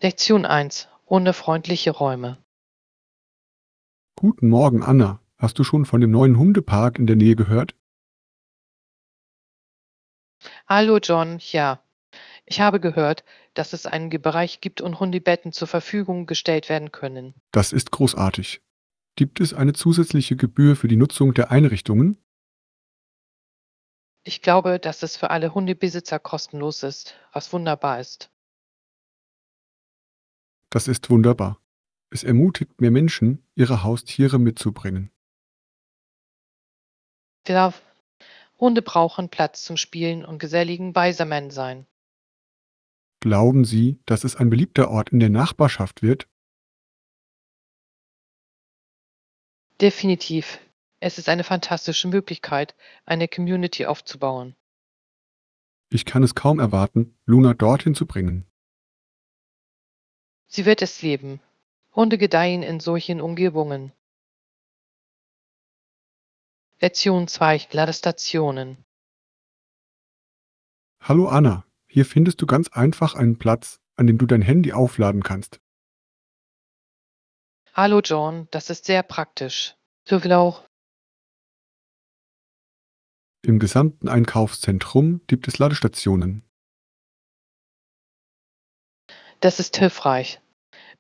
Lektion 1: Hundefreundliche Räume. Guten Morgen, Anna. Hast du schon von dem neuen Hundepark in der Nähe gehört? Hallo John, ja, ich habe gehört, dass es einen Bereich gibt und Hundebetten zur Verfügung gestellt werden können. Das ist großartig. Gibt es eine zusätzliche Gebühr für die Nutzung der Einrichtungen? Ich glaube, dass es für alle Hundebesitzer kostenlos ist, was wunderbar ist. Das ist wunderbar. Es ermutigt mehr Menschen, ihre Haustiere mitzubringen. Ja, Hunde brauchen Platz zum Spielen und geselligen Beisammensein. Glauben Sie, dass es ein beliebter Ort in der Nachbarschaft wird? Definitiv. Es ist eine fantastische Möglichkeit, eine Community aufzubauen. Ich kann es kaum erwarten, Luna dorthin zu bringen. Sie wird es lieben. Hunde gedeihen in solchen Umgebungen. Lektion 2: Ladestationen. Hallo Anna, hier findest du ganz einfach einen Platz, an dem du dein Handy aufladen kannst. Hallo John, das ist sehr praktisch. So will auch. Im gesamten Einkaufszentrum gibt es Ladestationen. Das ist hilfreich.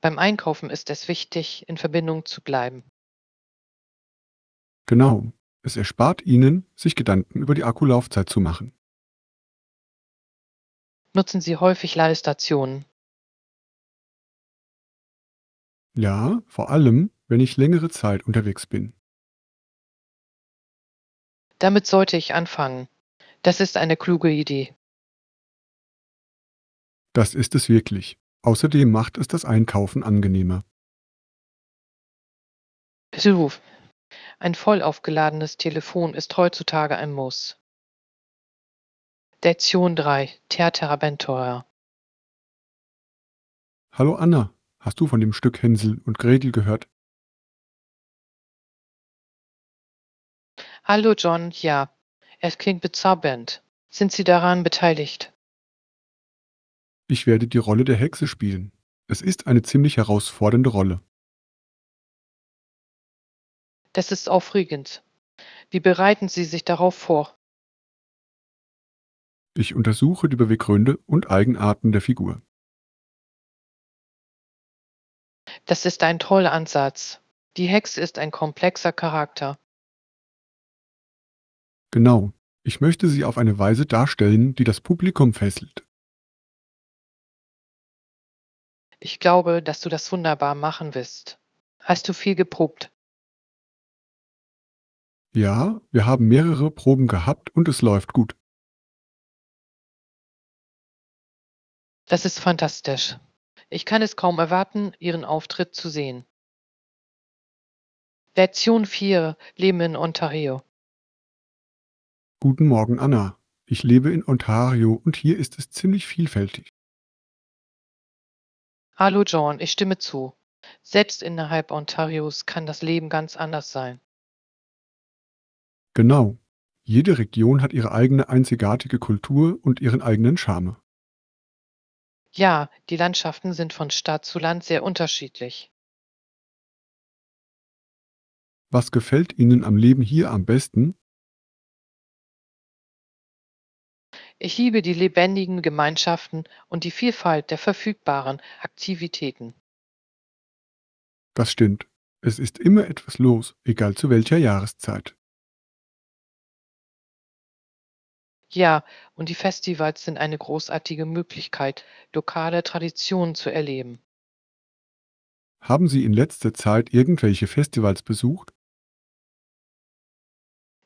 Beim Einkaufen ist es wichtig, in Verbindung zu bleiben. Genau, es erspart Ihnen, sich Gedanken über die Akkulaufzeit zu machen. Nutzen Sie häufig Ladestationen. Ja, vor allem, wenn ich längere Zeit unterwegs bin. Damit sollte ich anfangen. Das ist eine kluge Idee. Das ist es wirklich. Außerdem macht es das Einkaufen angenehmer. Beruf. Ein voll aufgeladenes Telefon ist heutzutage ein Muss. Lektion 3: Theaterabenteuer. Hallo Anna, hast du von dem Stück Hänsel und Gretel gehört? Hallo John, ja, es klingt bezaubernd. Sind Sie daran beteiligt? Ich werde die Rolle der Hexe spielen. Es ist eine ziemlich herausfordernde Rolle. Das ist aufregend. Wie bereiten Sie sich darauf vor? Ich untersuche die Beweggründe und Eigenarten der Figur. Das ist ein toller Ansatz. Die Hexe ist ein komplexer Charakter. Genau, ich möchte sie auf eine Weise darstellen, die das Publikum fesselt. Ich glaube, dass du das wunderbar machen wirst. Hast du viel geprobt? Ja, wir haben mehrere Proben gehabt und es läuft gut. Das ist fantastisch. Ich kann es kaum erwarten, Ihren Auftritt zu sehen. Lektion 4: Leben in Ontario. Guten Morgen, Anna. Ich lebe in Ontario und hier ist es ziemlich vielfältig. Hallo John, ich stimme zu. Selbst innerhalb Ontarios kann das Leben ganz anders sein. Genau. Jede Region hat ihre eigene einzigartige Kultur und ihren eigenen Charme. Ja, die Landschaften sind von Stadt zu Land sehr unterschiedlich. Was gefällt Ihnen am Leben hier am besten? Ich liebe die lebendigen Gemeinschaften und die Vielfalt der verfügbaren Aktivitäten. Das stimmt. Es ist immer etwas los, egal zu welcher Jahreszeit. Ja, und die Festivals sind eine großartige Möglichkeit, lokale Traditionen zu erleben. Haben Sie in letzter Zeit irgendwelche Festivals besucht?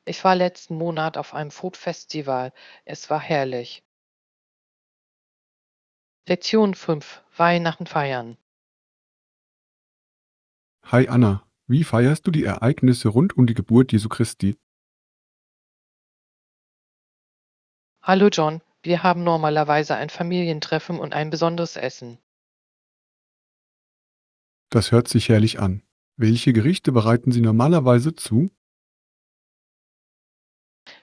Ich war letzten Monat auf einem Food-Festival. Es war herrlich. Lektion 5: Weihnachten feiern. Hi Anna, wie feierst du die Ereignisse rund um die Geburt Jesu Christi? Hallo John, wir haben normalerweise ein Familientreffen und ein besonderes Essen. Das hört sich herrlich an. Welche Gerichte bereiten Sie normalerweise zu?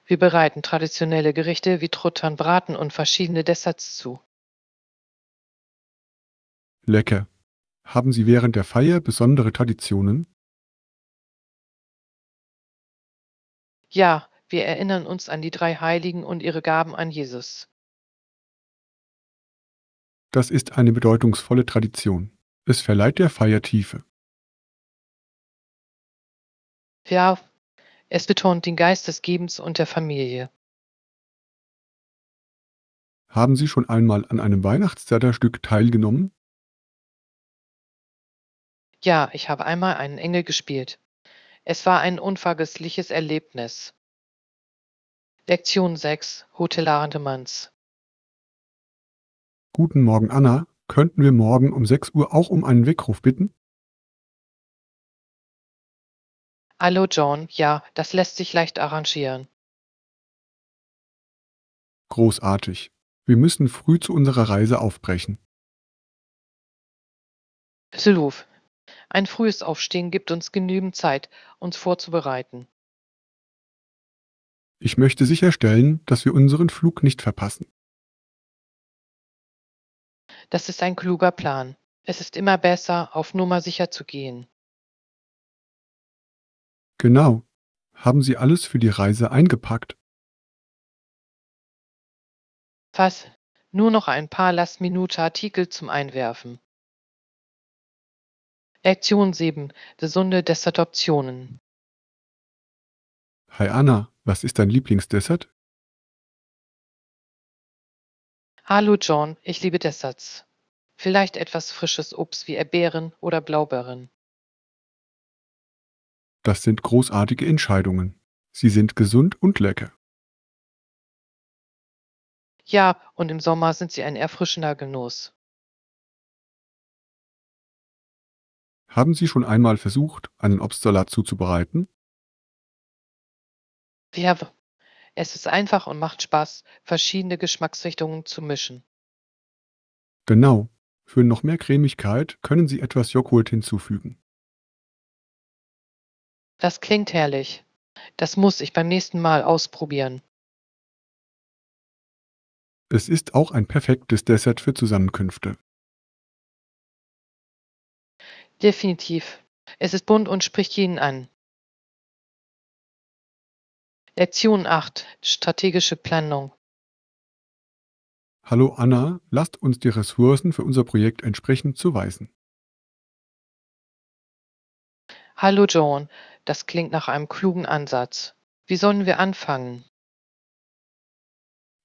Wir bereiten traditionelle Gerichte wie Truthahn, Braten und verschiedene Desserts zu. Lecker. Haben Sie während der Feier besondere Traditionen? Ja, wir erinnern uns an die drei Heiligen und ihre Gaben an Jesus. Das ist eine bedeutungsvolle Tradition. Es verleiht der Feier Tiefe. Ja, es betont den Geist des Gebens und der Familie. Haben Sie schon einmal an einem Weihnachtstheaterstück teilgenommen? Ja, ich habe einmal einen Engel gespielt. Es war ein unvergessliches Erlebnis. Lektion 6: Hotelarrangements. Guten Morgen, Anna. Könnten wir morgen um 6 Uhr auch um einen Weckruf bitten? Hallo John, ja, das lässt sich leicht arrangieren. Großartig. Wir müssen früh zu unserer Reise aufbrechen. Syluf, ein frühes Aufstehen gibt uns genügend Zeit, uns vorzubereiten. Ich möchte sicherstellen, dass wir unseren Flug nicht verpassen. Das ist ein kluger Plan. Es ist immer besser, auf Nummer sicher zu gehen. Genau. Haben Sie alles für die Reise eingepackt? Was? Nur noch ein paar Last-Minute-Artikel zum Einwerfen. Lektion 7: Gesunde Desertoptionen. Hi Anna, was ist dein Lieblingsdessert? Hallo John, ich liebe Desserts. Vielleicht etwas frisches Obst wie Erdbeeren oder Blaubeeren. Das sind großartige Entscheidungen. Sie sind gesund und lecker. Ja, und im Sommer sind sie ein erfrischender Genuss. Haben Sie schon einmal versucht, einen Obstsalat zuzubereiten? Ja, es ist einfach und macht Spaß, verschiedene Geschmacksrichtungen zu mischen. Genau. Für noch mehr Cremigkeit können Sie etwas Joghurt hinzufügen. Das klingt herrlich. Das muss ich beim nächsten Mal ausprobieren. Es ist auch ein perfektes Dessert für Zusammenkünfte. Definitiv. Es ist bunt und spricht jeden an. Lektion 8: Strategische Planung. Hallo Anna, lasst uns die Ressourcen für unser Projekt entsprechend zuweisen. Hallo John, das klingt nach einem klugen Ansatz. Wie sollen wir anfangen?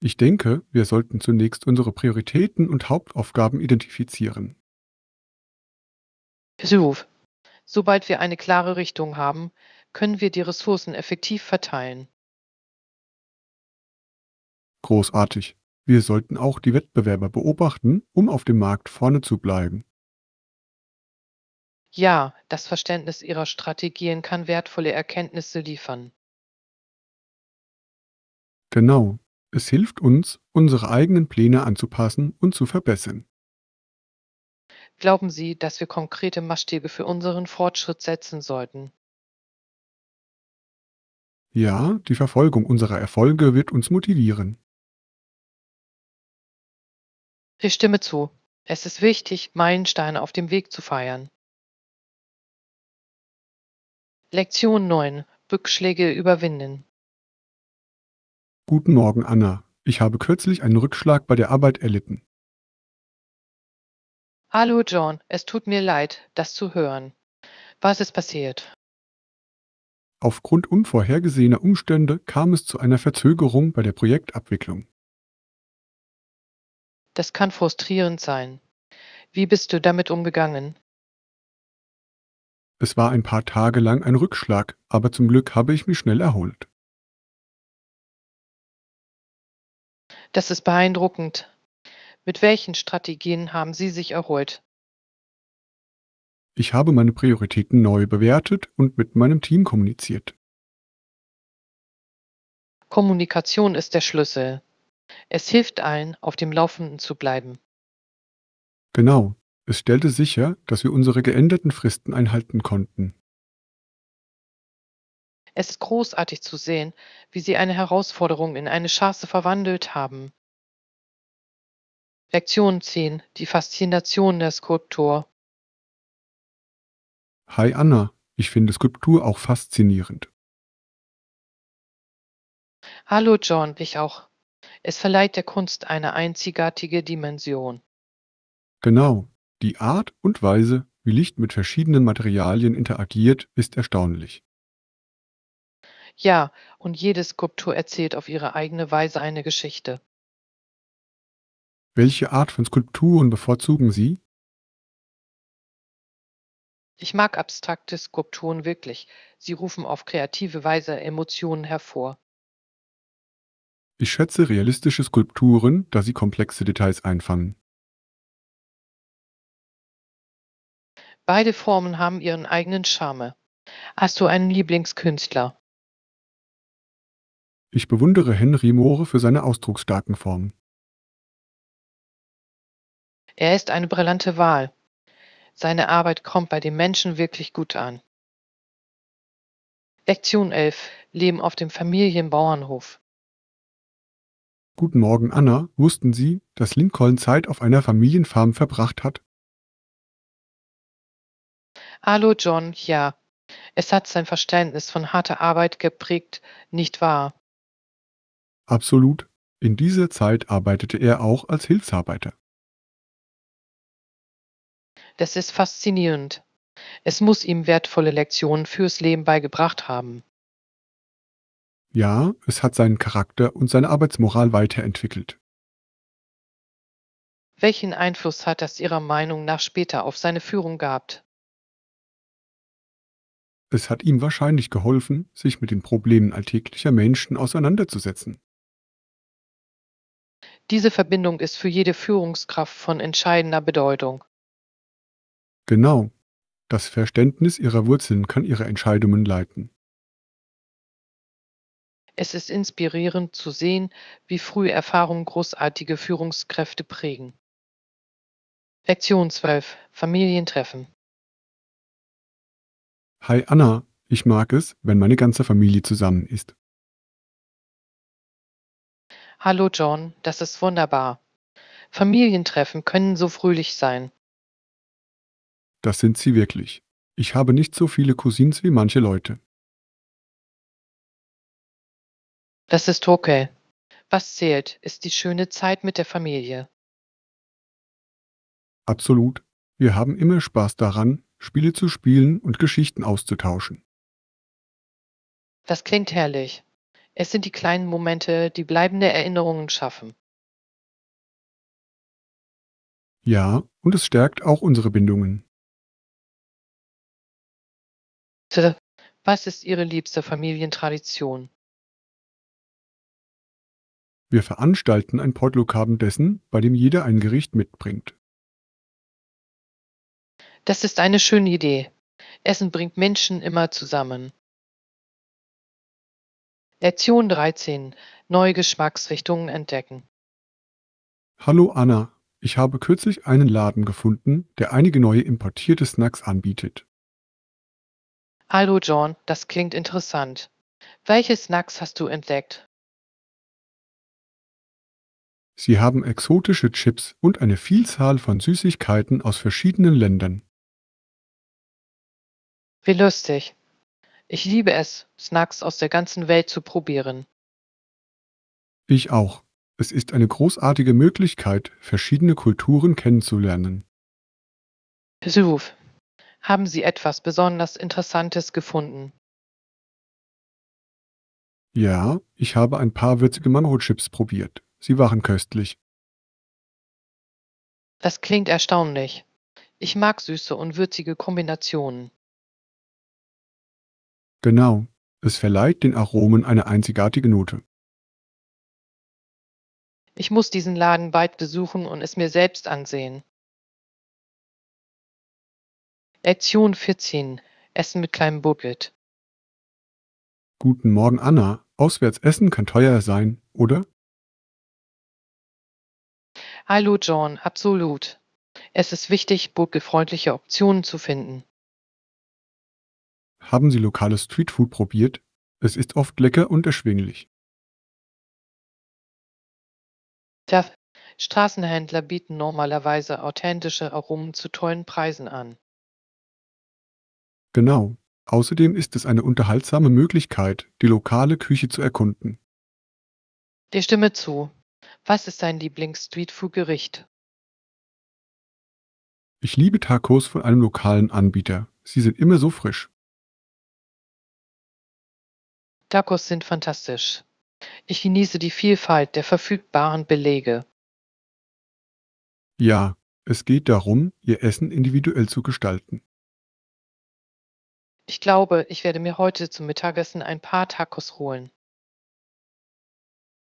Ich denke, wir sollten zunächst unsere Prioritäten und Hauptaufgaben identifizieren. So, sobald wir eine klare Richtung haben, können wir die Ressourcen effektiv verteilen. Großartig. Wir sollten auch die Wettbewerber beobachten, um auf dem Markt vorne zu bleiben. Ja, das Verständnis ihrer Strategien kann wertvolle Erkenntnisse liefern. Genau. Es hilft uns, unsere eigenen Pläne anzupassen und zu verbessern. Glauben Sie, dass wir konkrete Maßstäbe für unseren Fortschritt setzen sollten? Ja, die Verfolgung unserer Erfolge wird uns motivieren. Ich stimme zu. Es ist wichtig, Meilensteine auf dem Weg zu feiern. Lektion 9: Rückschläge überwinden. Guten Morgen, Anna. Ich habe kürzlich einen Rückschlag bei der Arbeit erlitten. Hallo John, es tut mir leid, das zu hören. Was ist passiert? Aufgrund unvorhergesehener Umstände kam es zu einer Verzögerung bei der Projektabwicklung. Das kann frustrierend sein. Wie bist du damit umgegangen? Es war ein paar Tage lang ein Rückschlag, aber zum Glück habe ich mich schnell erholt. Das ist beeindruckend. Mit welchen Strategien haben Sie sich erholt? Ich habe meine Prioritäten neu bewertet und mit meinem Team kommuniziert. Kommunikation ist der Schlüssel. Es hilft allen, auf dem Laufenden zu bleiben. Genau. Es stellte sicher, dass wir unsere geänderten Fristen einhalten konnten. Es ist großartig zu sehen, wie Sie eine Herausforderung in eine Chance verwandelt haben. Lektion 10. Die Faszination der Skulptur. Hi Anna, ich finde Skulptur auch faszinierend. Hallo John, ich auch. Es verleiht der Kunst eine einzigartige Dimension. Genau, die Art und Weise, wie Licht mit verschiedenen Materialien interagiert, ist erstaunlich. Ja, und jede Skulptur erzählt auf ihre eigene Weise eine Geschichte. Welche Art von Skulpturen bevorzugen Sie? Ich mag abstrakte Skulpturen wirklich. Sie rufen auf kreative Weise Emotionen hervor. Ich schätze realistische Skulpturen, da sie komplexe Details einfangen. Beide Formen haben ihren eigenen Charme. Hast du einen Lieblingskünstler? Ich bewundere Henry Moore für seine ausdrucksstarken Formen. Er ist eine brillante Wahl. Seine Arbeit kommt bei den Menschen wirklich gut an. Lektion 11. Leben auf dem Familienbauernhof. Guten Morgen, Anna. Wussten Sie, dass Lincoln Zeit auf einer Familienfarm verbracht hat? Hallo John, ja, es hat sein Verständnis von harter Arbeit geprägt, nicht wahr? Absolut. In dieser Zeit arbeitete er auch als Hilfsarbeiter. Das ist faszinierend. Es muss ihm wertvolle Lektionen fürs Leben beigebracht haben. Ja, es hat seinen Charakter und seine Arbeitsmoral weiterentwickelt. Welchen Einfluss hat das Ihrer Meinung nach später auf seine Führung gehabt? Es hat ihm wahrscheinlich geholfen, sich mit den Problemen alltäglicher Menschen auseinanderzusetzen. Diese Verbindung ist für jede Führungskraft von entscheidender Bedeutung. Genau, das Verständnis ihrer Wurzeln kann ihre Entscheidungen leiten. Es ist inspirierend zu sehen, wie früh Erfahrungen großartige Führungskräfte prägen. Lektion 12. Familientreffen. Hi Anna, ich mag es, wenn meine ganze Familie zusammen ist. Hallo John, das ist wunderbar. Familientreffen können so fröhlich sein. Das sind sie wirklich. Ich habe nicht so viele Cousins wie manche Leute. Das ist okay. Was zählt, ist die schöne Zeit mit der Familie. Absolut. Wir haben immer Spaß daran, Spiele zu spielen und Geschichten auszutauschen. Das klingt herrlich. Es sind die kleinen Momente, die bleibende Erinnerungen schaffen. Ja, und es stärkt auch unsere Bindungen. Tja, was ist Ihre liebste Familientradition? Wir veranstalten ein Potluck-Abendessen, bei dem jeder ein Gericht mitbringt. Das ist eine schöne Idee. Essen bringt Menschen immer zusammen. Lektion 13. Neue Geschmacksrichtungen entdecken. Hallo Anna, ich habe kürzlich einen Laden gefunden, der einige neue importierte Snacks anbietet. Hallo John, das klingt interessant. Welche Snacks hast du entdeckt? Sie haben exotische Chips und eine Vielzahl von Süßigkeiten aus verschiedenen Ländern. Wie lustig. Ich liebe es, Snacks aus der ganzen Welt zu probieren. Ich auch. Es ist eine großartige Möglichkeit, verschiedene Kulturen kennenzulernen. Besuch. Haben Sie etwas besonders Interessantes gefunden? Ja, ich habe ein paar würzige Mango-Chips probiert. Sie waren köstlich. Das klingt erstaunlich. Ich mag süße und würzige Kombinationen. Genau. Es verleiht den Aromen eine einzigartige Note. Ich muss diesen Laden bald besuchen und es mir selbst ansehen. Lektion 14. Essen mit kleinem Budget. Guten Morgen, Anna. Auswärts essen kann teuer sein, oder? Hallo John, absolut. Es ist wichtig, budgetfreundliche Optionen zu finden. Haben Sie lokales Streetfood probiert? Es ist oft lecker und erschwinglich. Tja, Straßenhändler bieten normalerweise authentische Aromen zu tollen Preisen an. Genau. Außerdem ist es eine unterhaltsame Möglichkeit, die lokale Küche zu erkunden. Der Stimme zu. Was ist dein Lieblings-Streetfood-Gericht? Ich liebe Tacos von einem lokalen Anbieter. Sie sind immer so frisch. Tacos sind fantastisch. Ich genieße die Vielfalt der verfügbaren Belege. Ja, es geht darum, Ihr Essen individuell zu gestalten. Ich glaube, ich werde mir heute zum Mittagessen ein paar Tacos holen.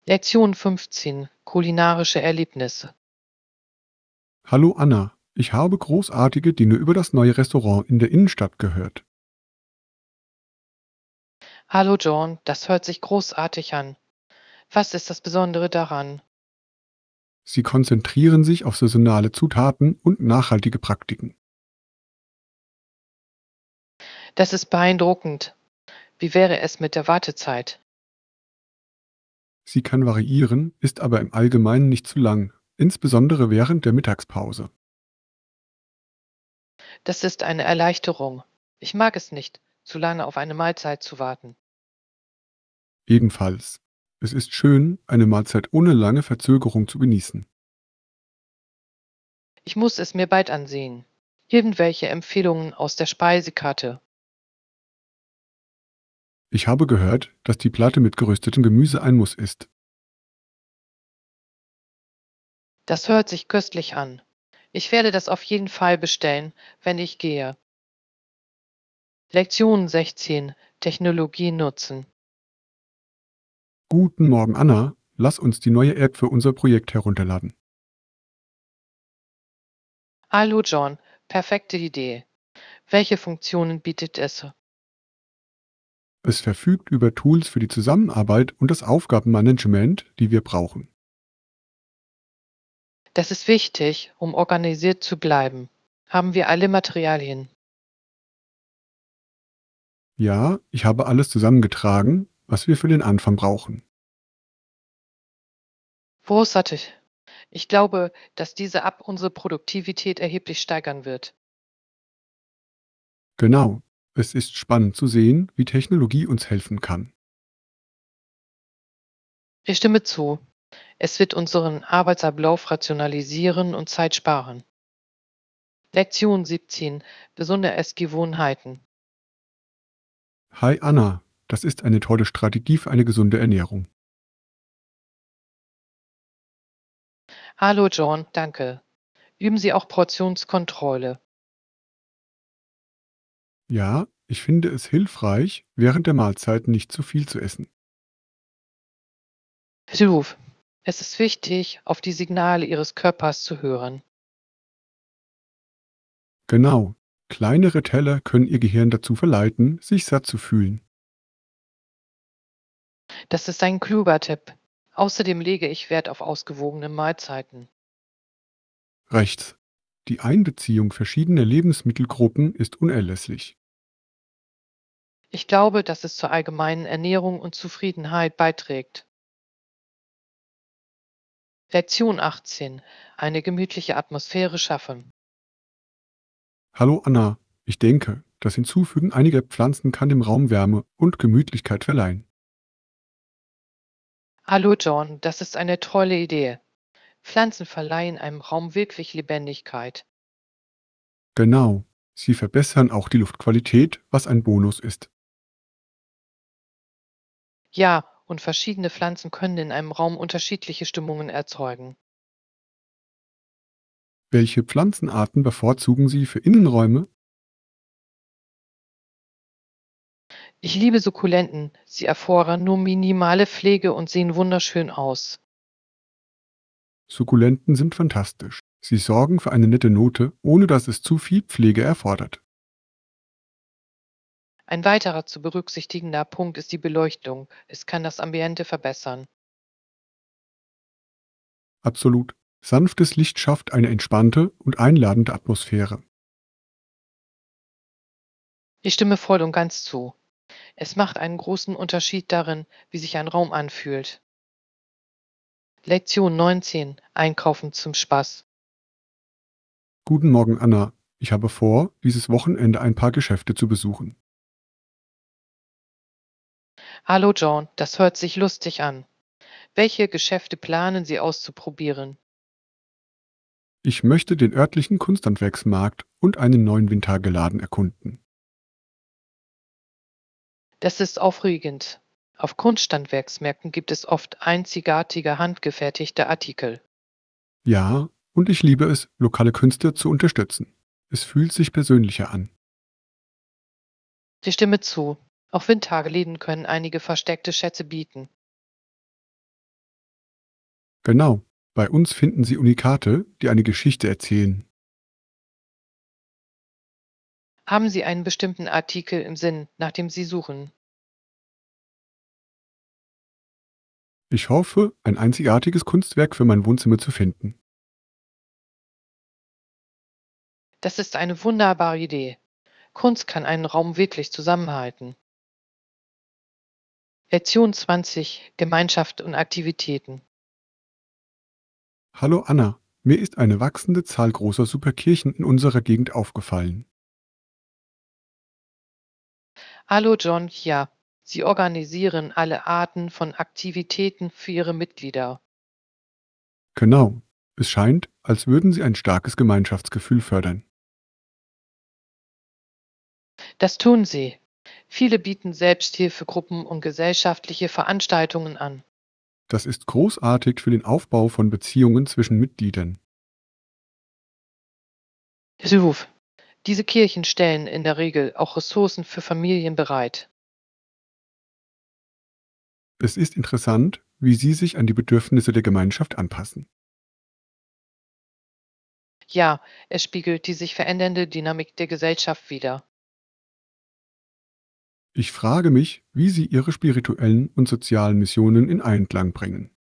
Lektion 15. Kulinarische Erlebnisse. Hallo Anna, ich habe großartige Dinge über das neue Restaurant in der Innenstadt gehört. Hallo John, das hört sich großartig an. Was ist das Besondere daran? Sie konzentrieren sich auf saisonale Zutaten und nachhaltige Praktiken. Das ist beeindruckend. Wie wäre es mit der Wartezeit? Sie kann variieren, ist aber im Allgemeinen nicht zu lang, insbesondere während der Mittagspause. Das ist eine Erleichterung. Ich mag es nicht, zu lange auf eine Mahlzeit zu warten. Ebenfalls. Es ist schön, eine Mahlzeit ohne lange Verzögerung zu genießen. Ich muss es mir bald ansehen. Irgendwelche Empfehlungen aus der Speisekarte. Ich habe gehört, dass die Platte mit geröstetem Gemüse ein Muss ist. Das hört sich köstlich an. Ich werde das auf jeden Fall bestellen, wenn ich gehe. Lektion 16. Technologie nutzen. Guten Morgen Anna, lass uns die neue App für unser Projekt herunterladen. Hallo John, perfekte Idee. Welche Funktionen bietet es? Es verfügt über Tools für die Zusammenarbeit und das Aufgabenmanagement, die wir brauchen. Das ist wichtig, um organisiert zu bleiben. Haben wir alle Materialien? Ja, ich habe alles zusammengetragen, was wir für den Anfang brauchen. Großartig. Ich glaube, dass diese App unsere Produktivität erheblich steigern wird. Genau. Es ist spannend zu sehen, wie Technologie uns helfen kann. Ich stimme zu. Es wird unseren Arbeitsablauf rationalisieren und Zeit sparen. Lektion 17. Gesunde Essgewohnheiten. Hi Anna, das ist eine tolle Strategie für eine gesunde Ernährung. Hallo John, danke. Üben Sie auch Portionskontrolle. Ja, ich finde es hilfreich, während der Mahlzeit nicht zu viel zu essen. Ruf. Es ist wichtig, auf die Signale Ihres Körpers zu hören. Genau. Kleinere Teller können Ihr Gehirn dazu verleiten, sich satt zu fühlen. Das ist ein kluger Tipp. Außerdem lege ich Wert auf ausgewogene Mahlzeiten. Rechts. Die Einbeziehung verschiedener Lebensmittelgruppen ist unerlässlich. Ich glaube, dass es zur allgemeinen Ernährung und Zufriedenheit beiträgt. Lektion 18. Eine gemütliche Atmosphäre schaffen. Hallo Anna, ich denke, das Hinzufügen einiger Pflanzen kann dem Raum Wärme und Gemütlichkeit verleihen. Hallo John, das ist eine tolle Idee. Pflanzen verleihen einem Raum wirklich Lebendigkeit. Genau. Sie verbessern auch die Luftqualität, was ein Bonus ist. Ja, und verschiedene Pflanzen können in einem Raum unterschiedliche Stimmungen erzeugen. Welche Pflanzenarten bevorzugen Sie für Innenräume? Ich liebe Sukkulenten. Sie erfordern nur minimale Pflege und sehen wunderschön aus. Sukkulenten sind fantastisch. Sie sorgen für eine nette Note, ohne dass es zu viel Pflege erfordert. Ein weiterer zu berücksichtigender Punkt ist die Beleuchtung. Es kann das Ambiente verbessern. Absolut. Sanftes Licht schafft eine entspannte und einladende Atmosphäre. Ich stimme voll und ganz zu. Es macht einen großen Unterschied darin, wie sich ein Raum anfühlt. Lektion 19. Einkaufen zum Spaß. Guten Morgen, Anna. Ich habe vor, dieses Wochenende ein paar Geschäfte zu besuchen. Hallo John, das hört sich lustig an. Welche Geschäfte planen Sie auszuprobieren? Ich möchte den örtlichen Kunsthandwerksmarkt und einen neuen Vintage-Laden erkunden. Das ist aufregend. Auf Kunsthandwerksmärkten gibt es oft einzigartige handgefertigte Artikel. Ja, und ich liebe es, lokale Künstler zu unterstützen. Es fühlt sich persönlicher an. Ich stimme zu. Auch Windtageläden können einige versteckte Schätze bieten. Genau. Bei uns finden Sie Unikate, die eine Geschichte erzählen. Haben Sie einen bestimmten Artikel im Sinn, nach dem Sie suchen? Ich hoffe, ein einzigartiges Kunstwerk für mein Wohnzimmer zu finden. Das ist eine wunderbare Idee. Kunst kann einen Raum wirklich zusammenhalten. Lektion 20. Gemeinschaft und Aktivitäten. Hallo Anna, mir ist eine wachsende Zahl großer Superkirchen in unserer Gegend aufgefallen. Hallo John, ja. Sie organisieren alle Arten von Aktivitäten für ihre Mitglieder. Genau. Es scheint, als würden sie ein starkes Gemeinschaftsgefühl fördern. Das tun sie. Viele bieten Selbsthilfegruppen und gesellschaftliche Veranstaltungen an. Das ist großartig für den Aufbau von Beziehungen zwischen Mitgliedern. Ruf. Diese Kirchen stellen in der Regel auch Ressourcen für Familien bereit. Es ist interessant, wie sie sich an die Bedürfnisse der Gemeinschaft anpassen. Ja, es spiegelt die sich verändernde Dynamik der Gesellschaft wider. Ich frage mich, wie sie ihre spirituellen und sozialen Missionen in Einklang bringen.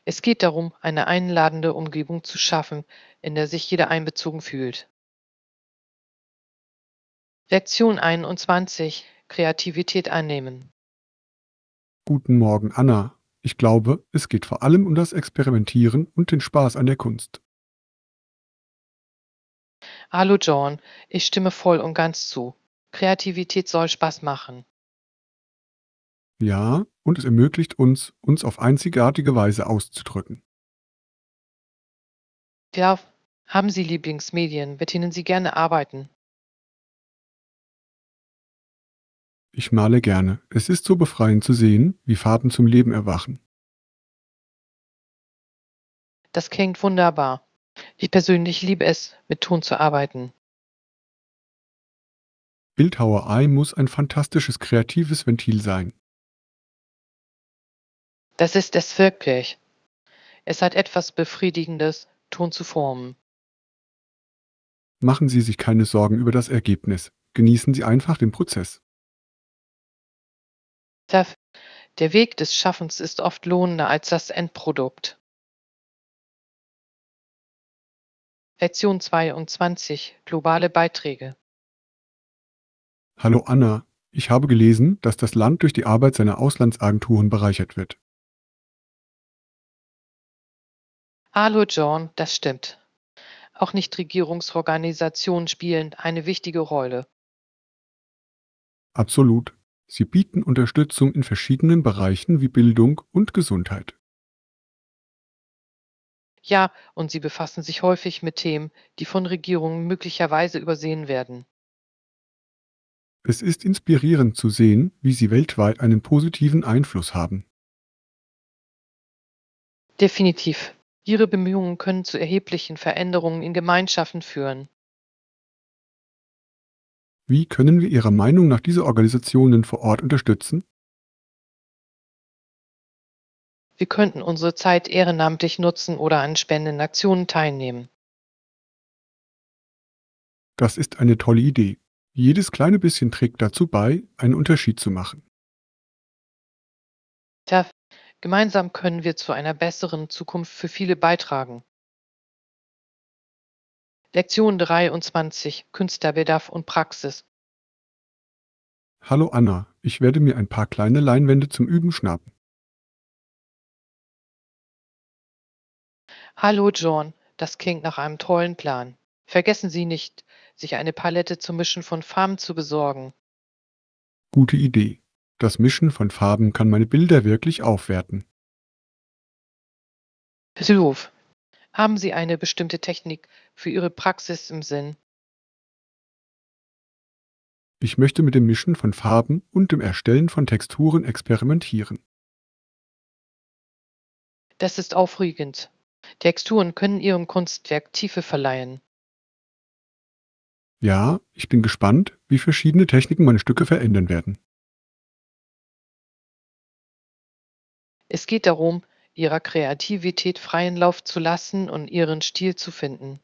Es geht darum, eine einladende Umgebung zu schaffen, in der sich jeder einbezogen fühlt. Lektion 21. Kreativität annehmen. Guten Morgen, Anna. Ich glaube, es geht vor allem um das Experimentieren und den Spaß an der Kunst. Hallo John, ich stimme voll und ganz zu. Kreativität soll Spaß machen. Ja, und es ermöglicht uns, uns auf einzigartige Weise auszudrücken. Ja, haben Sie Lieblingsmedien, mit denen Sie gerne arbeiten? Ich male gerne. Es ist so befreiend zu sehen, wie Farben zum Leben erwachen. Das klingt wunderbar. Ich persönlich liebe es, mit Ton zu arbeiten. Bildhauerei muss ein fantastisches kreatives Ventil sein. Das ist es wirklich. Es hat etwas Befriedigendes, Ton zu formen. Machen Sie sich keine Sorgen über das Ergebnis. Genießen Sie einfach den Prozess. Der, der Weg des Schaffens ist oft lohnender als das Endprodukt. Lektion 22. Globale Beiträge. Hallo Anna, ich habe gelesen, dass das Land durch die Arbeit seiner Auslandsagenturen bereichert wird. Hallo John, das stimmt. Auch Nichtregierungsorganisationen spielen eine wichtige Rolle. Absolut. Sie bieten Unterstützung in verschiedenen Bereichen wie Bildung und Gesundheit. Ja, und sie befassen sich häufig mit Themen, die von Regierungen möglicherweise übersehen werden. Es ist inspirierend zu sehen, wie sie weltweit einen positiven Einfluss haben. Definitiv. Ihre Bemühungen können zu erheblichen Veränderungen in Gemeinschaften führen. Wie können wir Ihrer Meinung nach diese Organisationen vor Ort unterstützen? Wir könnten unsere Zeit ehrenamtlich nutzen oder an spannenden Aktionen teilnehmen. Das ist eine tolle Idee. Jedes kleine bisschen trägt dazu bei, einen Unterschied zu machen. Tja, gemeinsam können wir zu einer besseren Zukunft für viele beitragen. Lektion 23. Künstlerbedarf und Praxis. Hallo Anna, ich werde mir ein paar kleine Leinwände zum Üben schnappen. Hallo John, das klingt nach einem tollen Plan. Vergessen Sie nicht, sich eine Palette zum Mischen von Farben zu besorgen. Gute Idee. Das Mischen von Farben kann meine Bilder wirklich aufwerten. Hilf. Haben Sie eine bestimmte Technik für Ihre Praxis im Sinn? Ich möchte mit dem Mischen von Farben und dem Erstellen von Texturen experimentieren. Das ist aufregend. Texturen können Ihrem Kunstwerk Tiefe verleihen. Ja, ich bin gespannt, wie verschiedene Techniken meine Stücke verändern werden. Es geht darum, Ihrer Kreativität freien Lauf zu lassen und Ihren Stil zu finden.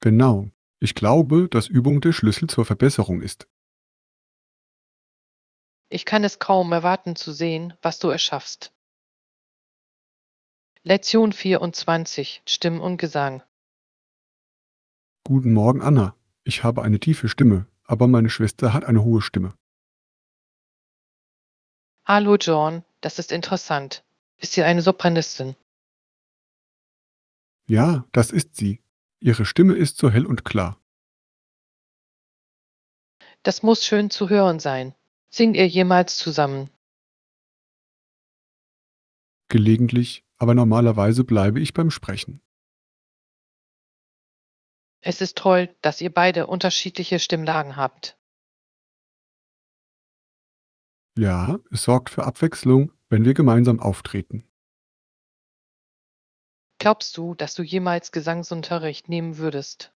Genau. Ich glaube, dass Übung der Schlüssel zur Verbesserung ist. Ich kann es kaum erwarten zu sehen, was du erschaffst. Lektion 24: Stimmen und Gesang. Guten Morgen, Anna. Ich habe eine tiefe Stimme, aber meine Schwester hat eine hohe Stimme. Hallo John, das ist interessant. Ist sie eine Sopranistin? Ja, das ist sie. Ihre Stimme ist so hell und klar. Das muss schön zu hören sein. Singt ihr jemals zusammen? Gelegentlich, aber normalerweise bleibe ich beim Sprechen. Es ist toll, dass ihr beide unterschiedliche Stimmlagen habt. Ja, es sorgt für Abwechslung, wenn wir gemeinsam auftreten. Glaubst du, dass du jemals Gesangsunterricht nehmen würdest?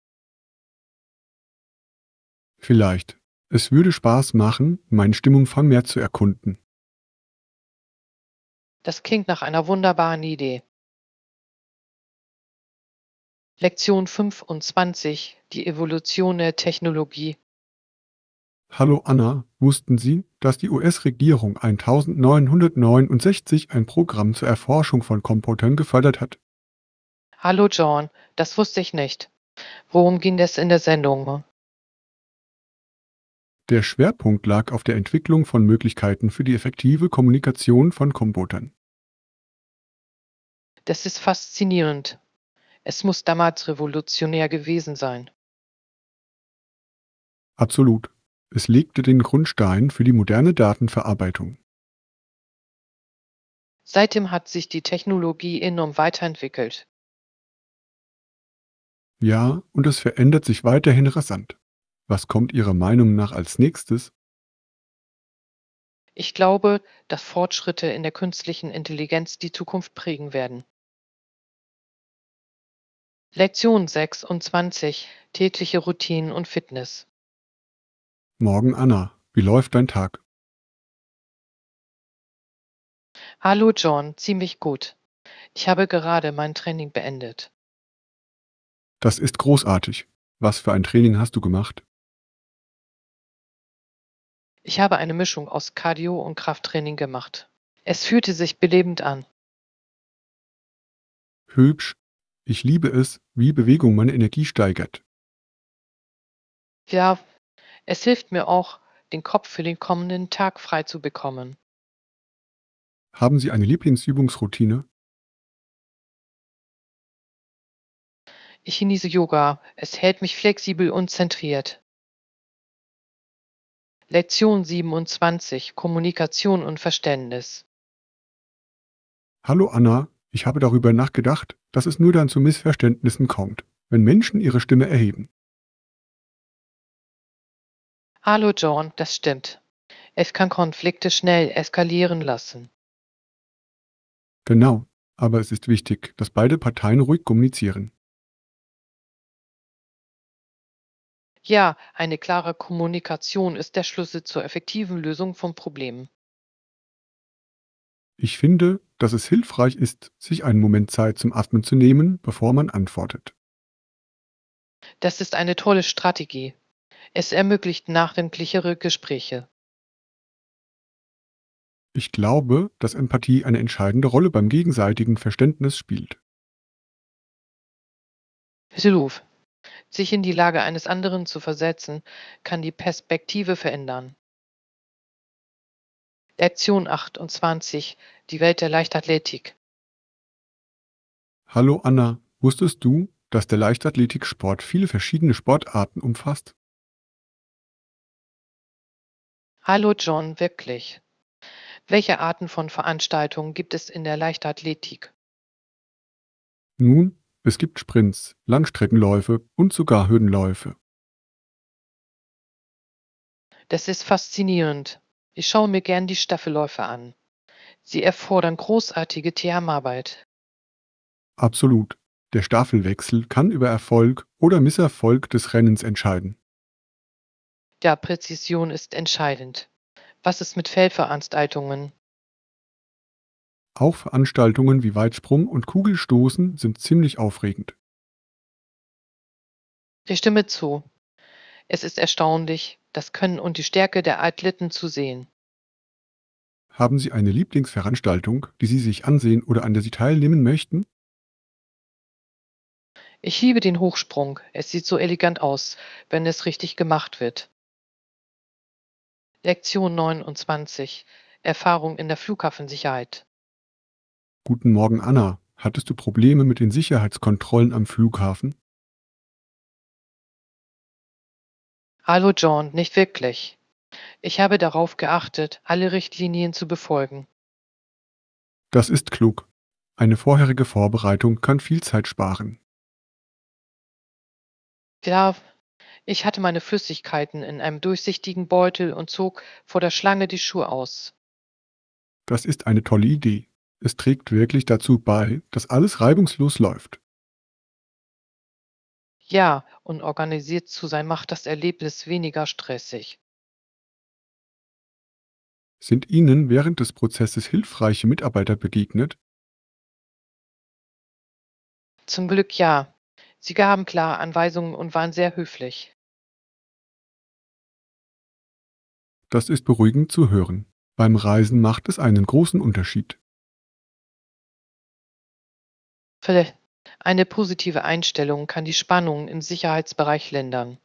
Vielleicht. Es würde Spaß machen, meine Stimmung von mehr zu erkunden. Das klingt nach einer wunderbaren Idee. Lektion 25: Die Evolution der Technologie. Hallo Anna, wussten Sie, dass die US-Regierung 1969 ein Programm zur Erforschung von Computern gefördert hat? Hallo John, das wusste ich nicht. Worum ging es in der Sendung? Der Schwerpunkt lag auf der Entwicklung von Möglichkeiten für die effektive Kommunikation von Computern. Das ist faszinierend. Es muss damals revolutionär gewesen sein. Absolut. Es legte den Grundstein für die moderne Datenverarbeitung. Seitdem hat sich die Technologie enorm weiterentwickelt. Ja, und es verändert sich weiterhin rasant. Was kommt Ihrer Meinung nach als nächstes? Ich glaube, dass Fortschritte in der künstlichen Intelligenz die Zukunft prägen werden. Lektion 26: Tägliche Routinen und Fitness. Morgen Anna, wie läuft dein Tag? Hallo John, ziemlich gut. Ich habe gerade mein Training beendet. Das ist großartig. Was für ein Training hast du gemacht? Ich habe eine Mischung aus Cardio und Krafttraining gemacht. Es fühlte sich belebend an. Hübsch. Ich liebe es, wie Bewegung meine Energie steigert. Ja, es hilft mir auch, den Kopf für den kommenden Tag frei zu bekommen. Haben Sie eine Lieblingsübungsroutine? Ich genieße Yoga. Es hält mich flexibel und zentriert. Lektion 27: Kommunikation und Verständnis. Hallo Anna, ich habe darüber nachgedacht, dass es nur dann zu Missverständnissen kommt, wenn Menschen ihre Stimme erheben. Hallo John, das stimmt. Es kann Konflikte schnell eskalieren lassen. Genau, aber es ist wichtig, dass beide Parteien ruhig kommunizieren. Ja, eine klare Kommunikation ist der Schlüssel zur effektiven Lösung von Problemen. Ich finde, dass es hilfreich ist, sich einen Moment Zeit zum Atmen zu nehmen, bevor man antwortet. Das ist eine tolle Strategie. Es ermöglicht nachdenklichere Gespräche. Ich glaube, dass Empathie eine entscheidende Rolle beim gegenseitigen Verständnis spielt. Hilf. Sich in die Lage eines anderen zu versetzen, kann die Perspektive verändern. Lektion 28: Die Welt der Leichtathletik. Hallo Anna, wusstest du, dass der Leichtathletiksport viele verschiedene Sportarten umfasst? Hallo John, wirklich. Welche Arten von Veranstaltungen gibt es in der Leichtathletik? Nun, es gibt Sprints, Langstreckenläufe und sogar Hürdenläufe. Das ist faszinierend. Ich schaue mir gern die Staffelläufe an. Sie erfordern großartige Teamarbeit. Absolut. Der Staffelwechsel kann über Erfolg oder Misserfolg des Rennens entscheiden. Ja, Präzision ist entscheidend. Was ist mit Feldveranstaltungen? Auch Veranstaltungen wie Weitsprung und Kugelstoßen sind ziemlich aufregend. Ich stimme zu. Es ist erstaunlich, das Können und die Stärke der Athleten zu sehen. Haben Sie eine Lieblingsveranstaltung, die Sie sich ansehen oder an der Sie teilnehmen möchten? Ich liebe den Hochsprung. Es sieht so elegant aus, wenn es richtig gemacht wird. Lektion 29. Erfahrung in der Flughafensicherheit. Guten Morgen, Anna. Hattest du Probleme mit den Sicherheitskontrollen am Flughafen? Hallo John, nicht wirklich. Ich habe darauf geachtet, alle Richtlinien zu befolgen. Das ist klug. Eine vorherige Vorbereitung kann viel Zeit sparen. Ja, ich hatte meine Flüssigkeiten in einem durchsichtigen Beutel und zog vor der Schlange die Schuhe aus. Das ist eine tolle Idee. Es trägt wirklich dazu bei, dass alles reibungslos läuft. Ja, und organisiert zu sein macht das Erlebnis weniger stressig. Sind Ihnen während des Prozesses hilfreiche Mitarbeiter begegnet? Zum Glück ja. Sie gaben klare Anweisungen und waren sehr höflich. Das ist beruhigend zu hören. Beim Reisen macht es einen großen Unterschied. Vielleicht eine positive Einstellung kann die Spannungen im Sicherheitsbereich lindern.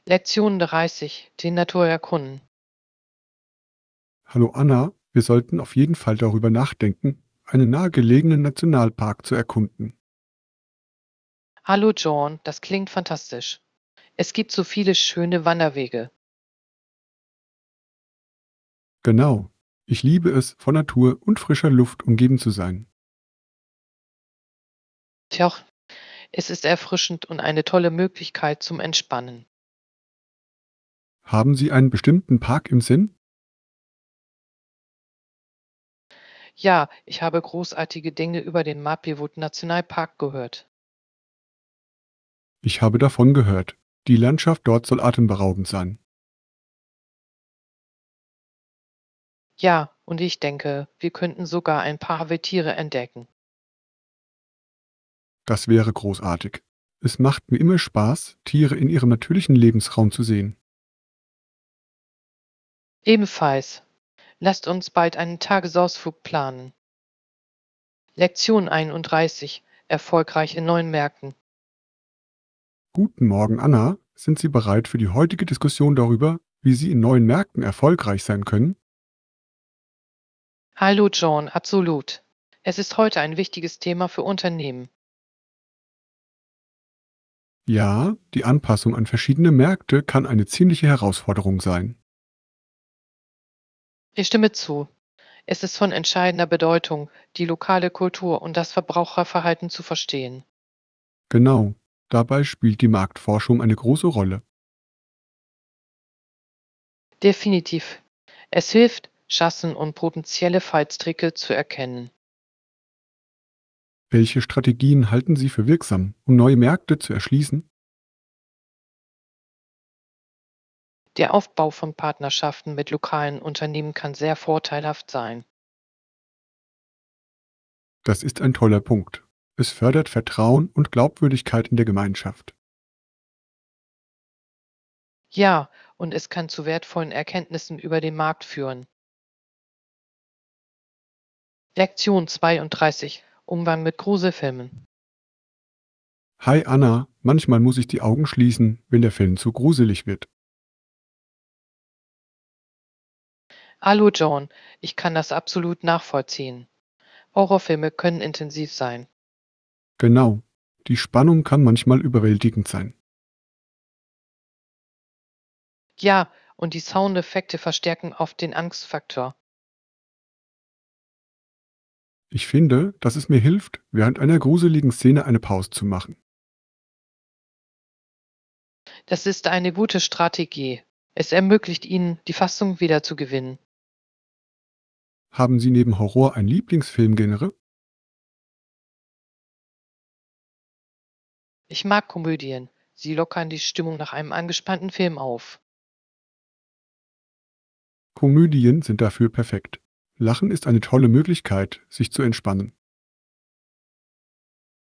Lektion 30. Die Natur erkunden. Hallo Anna, wir sollten auf jeden Fall darüber nachdenken, einen nahegelegenen Nationalpark zu erkunden. Hallo John, das klingt fantastisch. Es gibt so viele schöne Wanderwege. Genau. Ich liebe es, von Natur und frischer Luft umgeben zu sein. Tja, es ist erfrischend und eine tolle Möglichkeit zum Entspannen. Haben Sie einen bestimmten Park im Sinn? Ja, ich habe großartige Dinge über den Maplewood Nationalpark gehört. Ich habe davon gehört. Die Landschaft dort soll atemberaubend sein. Ja, und ich denke, wir könnten sogar ein paar Wildtiere entdecken. Das wäre großartig. Es macht mir immer Spaß, Tiere in ihrem natürlichen Lebensraum zu sehen. Ebenfalls, lasst uns bald einen Tagesausflug planen. Lektion 31. Erfolgreich in neuen Märkten. Guten Morgen, Anna. Sind Sie bereit für die heutige Diskussion darüber, wie Sie in neuen Märkten erfolgreich sein können? Hallo John, absolut. Es ist heute ein wichtiges Thema für Unternehmen. Ja, die Anpassung an verschiedene Märkte kann eine ziemliche Herausforderung sein. Ich stimme zu. Es ist von entscheidender Bedeutung, die lokale Kultur und das Verbraucherverhalten zu verstehen. Genau. Dabei spielt die Marktforschung eine große Rolle. Definitiv. Es hilft, Chancen und potenzielle Fallstricke zu erkennen. Welche Strategien halten Sie für wirksam, um neue Märkte zu erschließen? Der Aufbau von Partnerschaften mit lokalen Unternehmen kann sehr vorteilhaft sein. Das ist ein toller Punkt. Es fördert Vertrauen und Glaubwürdigkeit in der Gemeinschaft. Ja, und es kann zu wertvollen Erkenntnissen über den Markt führen. Lektion 32. Umgang mit Gruselfilmen. Hi Anna, manchmal muss ich die Augen schließen, wenn der Film zu gruselig wird. Hallo John, ich kann das absolut nachvollziehen. Horrorfilme können intensiv sein. Genau. Die Spannung kann manchmal überwältigend sein. Ja, und die Soundeffekte verstärken oft den Angstfaktor. Ich finde, dass es mir hilft, während einer gruseligen Szene eine Pause zu machen. Das ist eine gute Strategie. Es ermöglicht Ihnen, die Fassung wiederzugewinnen. Haben Sie neben Horror ein Lieblingsfilmgenre? Ich mag Komödien. Sie lockern die Stimmung nach einem angespannten Film auf. Komödien sind dafür perfekt. Lachen ist eine tolle Möglichkeit, sich zu entspannen.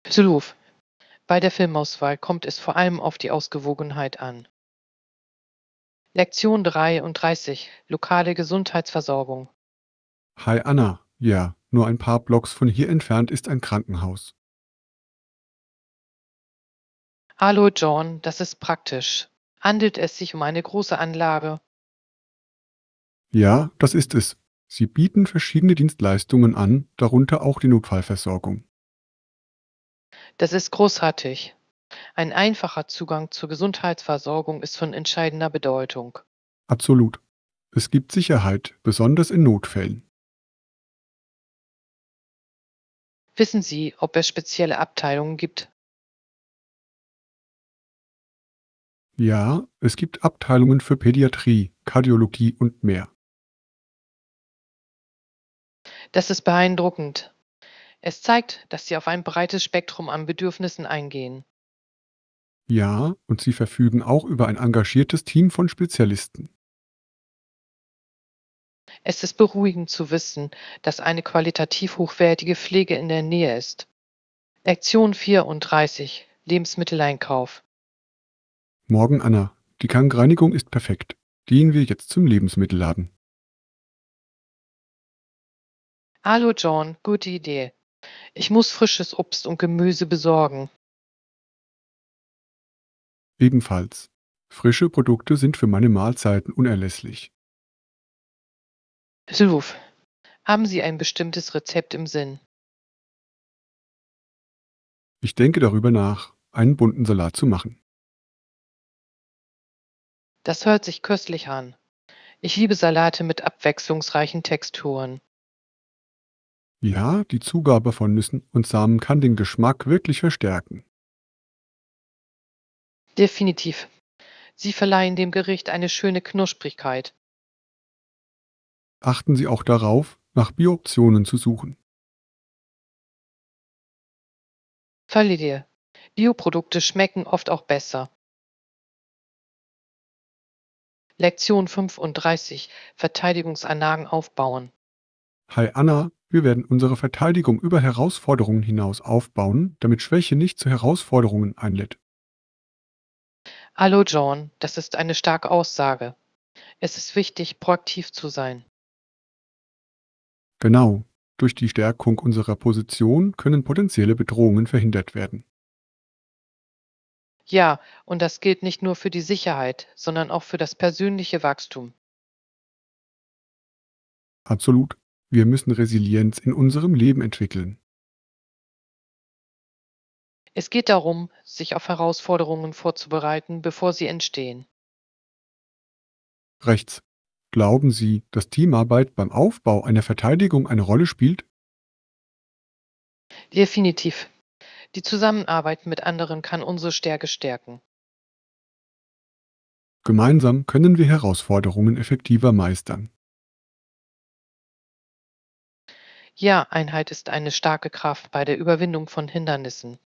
Absolut. Bei der Filmauswahl kommt es vor allem auf die Ausgewogenheit an. Lektion 33. Lokale Gesundheitsversorgung. Hi Anna. Ja, nur ein paar Blocks von hier entfernt ist ein Krankenhaus. Hallo John, das ist praktisch. Handelt es sich um eine große Anlage? Ja, das ist es. Sie bieten verschiedene Dienstleistungen an, darunter auch die Notfallversorgung. Das ist großartig. Ein einfacher Zugang zur Gesundheitsversorgung ist von entscheidender Bedeutung. Absolut. Es gibt Sicherheit, besonders in Notfällen. Wissen Sie, ob es spezielle Abteilungen gibt? Ja, es gibt Abteilungen für Pädiatrie, Kardiologie und mehr. Das ist beeindruckend. Es zeigt, dass Sie auf ein breites Spektrum an Bedürfnissen eingehen. Ja, und sie verfügen auch über ein engagiertes Team von Spezialisten. Es ist beruhigend zu wissen, dass eine qualitativ hochwertige Pflege in der Nähe ist. Lektion 34. Lebensmitteleinkauf. Morgen Anna, die Krankreinigung ist perfekt. Gehen wir jetzt zum Lebensmittelladen. Hallo John, gute Idee. Ich muss frisches Obst und Gemüse besorgen. Ebenfalls. Frische Produkte sind für meine Mahlzeiten unerlässlich. Sylv, haben Sie ein bestimmtes Rezept im Sinn? Ich denke darüber nach, einen bunten Salat zu machen. Das hört sich köstlich an. Ich liebe Salate mit abwechslungsreichen Texturen. Ja, die Zugabe von Nüssen und Samen kann den Geschmack wirklich verstärken. Definitiv. Sie verleihen dem Gericht eine schöne Knusprigkeit. Achten Sie auch darauf, nach Bio-Optionen zu suchen. Verliere. Bioprodukte schmecken oft auch besser. Lektion 35. Verteidigungsanlagen aufbauen. Hi Anna, wir werden unsere Verteidigung über Herausforderungen hinaus aufbauen, damit Schwäche nicht zu Herausforderungen einlädt. Hallo John, das ist eine starke Aussage. Es ist wichtig, proaktiv zu sein. Genau, durch die Stärkung unserer Position können potenzielle Bedrohungen verhindert werden. Ja, und das gilt nicht nur für die Sicherheit, sondern auch für das persönliche Wachstum. Absolut. Wir müssen Resilienz in unserem Leben entwickeln. Es geht darum, sich auf Herausforderungen vorzubereiten, bevor sie entstehen. Rechts. Glauben Sie, dass Teamarbeit beim Aufbau einer Verteidigung eine Rolle spielt? Definitiv. Die Zusammenarbeit mit anderen kann unsere Stärke stärken. Gemeinsam können wir Herausforderungen effektiver meistern. Ja, Einheit ist eine starke Kraft bei der Überwindung von Hindernissen.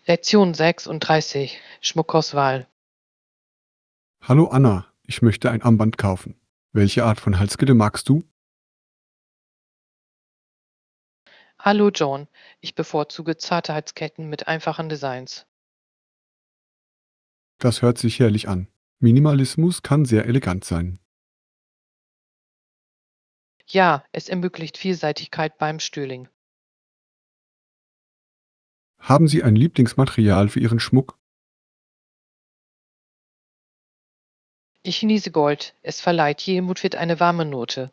Lektion 36. Schmuckauswahl. Hallo Anna, ich möchte ein Armband kaufen. Welche Art von Halskette magst du? Hallo John, ich bevorzuge Zartheitsketten mit einfachen Designs. Das hört sich herrlich an. Minimalismus kann sehr elegant sein. Ja, es ermöglicht Vielseitigkeit beim Stühling. Haben Sie ein Lieblingsmaterial für Ihren Schmuck? Ich genieße Gold. Es verleiht jedem Outfit eine warme Note.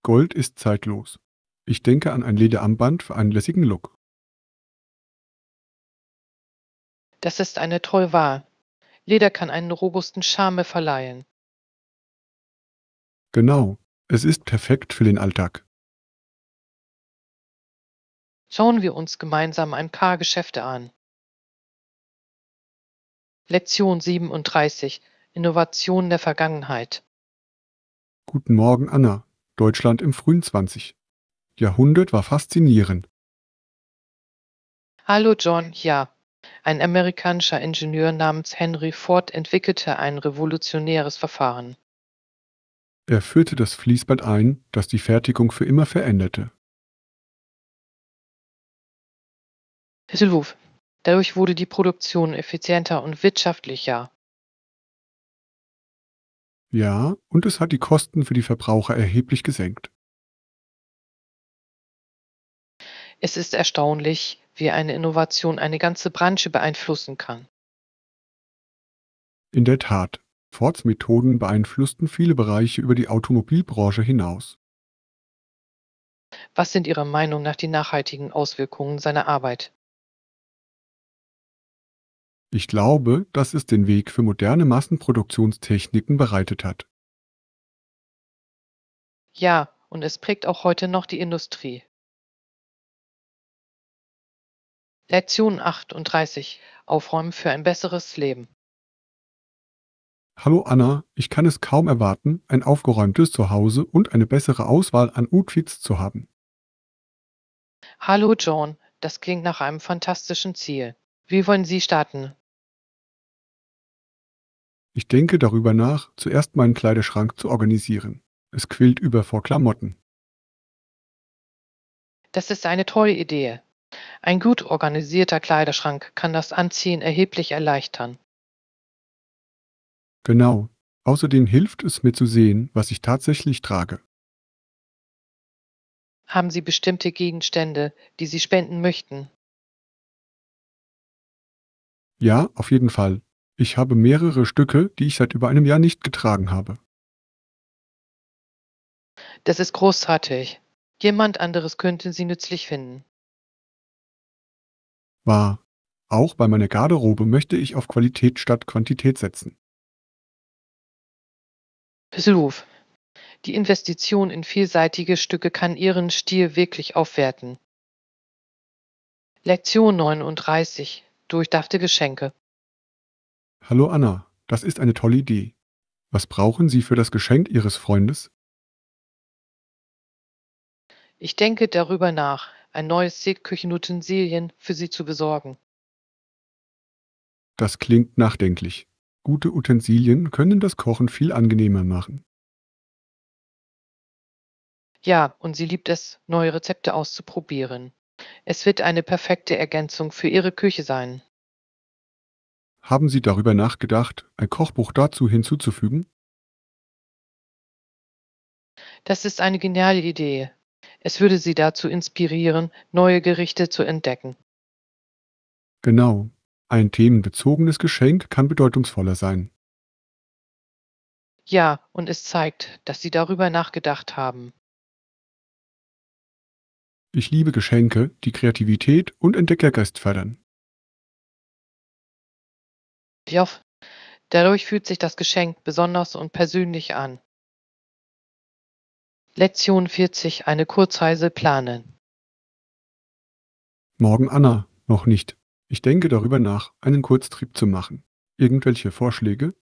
Gold ist zeitlos. Ich denke an ein Lederarmband für einen lässigen Look. Das ist eine tolle Wahl. Leder kann einen robusten Charme verleihen. Genau, es ist perfekt für den Alltag. Schauen wir uns gemeinsam ein paar Geschäfte an. Lektion 37. Innovation der Vergangenheit. Guten Morgen, Anna. Deutschland im frühen 20. Jahrhundert war faszinierend. Hallo John, ja. Ein amerikanischer Ingenieur namens Henry Ford entwickelte ein revolutionäres Verfahren. Er führte das Fließband ein, das die Fertigung für immer veränderte. Hilf. Dadurch wurde die Produktion effizienter und wirtschaftlicher. Ja, und es hat die Kosten für die Verbraucher erheblich gesenkt. Es ist erstaunlich, wie eine Innovation eine ganze Branche beeinflussen kann. In der Tat, Fords Methoden beeinflussten viele Bereiche über die Automobilbranche hinaus. Was sind Ihrer Meinung nach die nachhaltigen Auswirkungen seiner Arbeit? Ich glaube, dass es den Weg für moderne Massenproduktionstechniken bereitet hat. Ja, und es prägt auch heute noch die Industrie. Lektion 38. Aufräumen für ein besseres Leben. Hallo Anna, ich kann es kaum erwarten, ein aufgeräumtes Zuhause und eine bessere Auswahl an Outfits zu haben. Hallo John, das klingt nach einem fantastischen Ziel. Wie wollen Sie starten? Ich denke darüber nach, zuerst meinen Kleiderschrank zu organisieren. Es quillt über vor Klamotten. Das ist eine tolle Idee. Ein gut organisierter Kleiderschrank kann das Anziehen erheblich erleichtern. Genau. Außerdem hilft es mir zu sehen, was ich tatsächlich trage. Haben Sie bestimmte Gegenstände, die Sie spenden möchten? Ja, auf jeden Fall. Ich habe mehrere Stücke, die ich seit über einem Jahr nicht getragen habe. Das ist großartig. Jemand anderes könnte sie nützlich finden. Wahr. Auch bei meiner Garderobe möchte ich auf Qualität statt Quantität setzen. Besuch. Die Investition in vielseitige Stücke kann Ihren Stil wirklich aufwerten. Lektion 39. Durchdachte Geschenke. Hallo Anna, das ist eine tolle Idee. Was brauchen Sie für das Geschenk Ihres Freundes? Ich denke darüber nach, ein neues Set Küchenutensilien für Sie zu besorgen. Das klingt nachdenklich. Gute Utensilien können das Kochen viel angenehmer machen. Ja, und sie liebt es, neue Rezepte auszuprobieren. Es wird eine perfekte Ergänzung für Ihre Küche sein. Haben Sie darüber nachgedacht, ein Kochbuch dazu hinzuzufügen? Das ist eine geniale Idee. Es würde Sie dazu inspirieren, neue Gerichte zu entdecken. Genau. Ein themenbezogenes Geschenk kann bedeutungsvoller sein. Ja, und es zeigt, dass Sie darüber nachgedacht haben. Ich liebe Geschenke, die Kreativität und Entdeckergeist fördern. Ja, dadurch fühlt sich das Geschenk besonders und persönlich an. Lektion 40. Eine Kurzreise planen. Morgen Anna, noch nicht. Ich denke darüber nach, einen Kurztrip zu machen. Irgendwelche Vorschläge?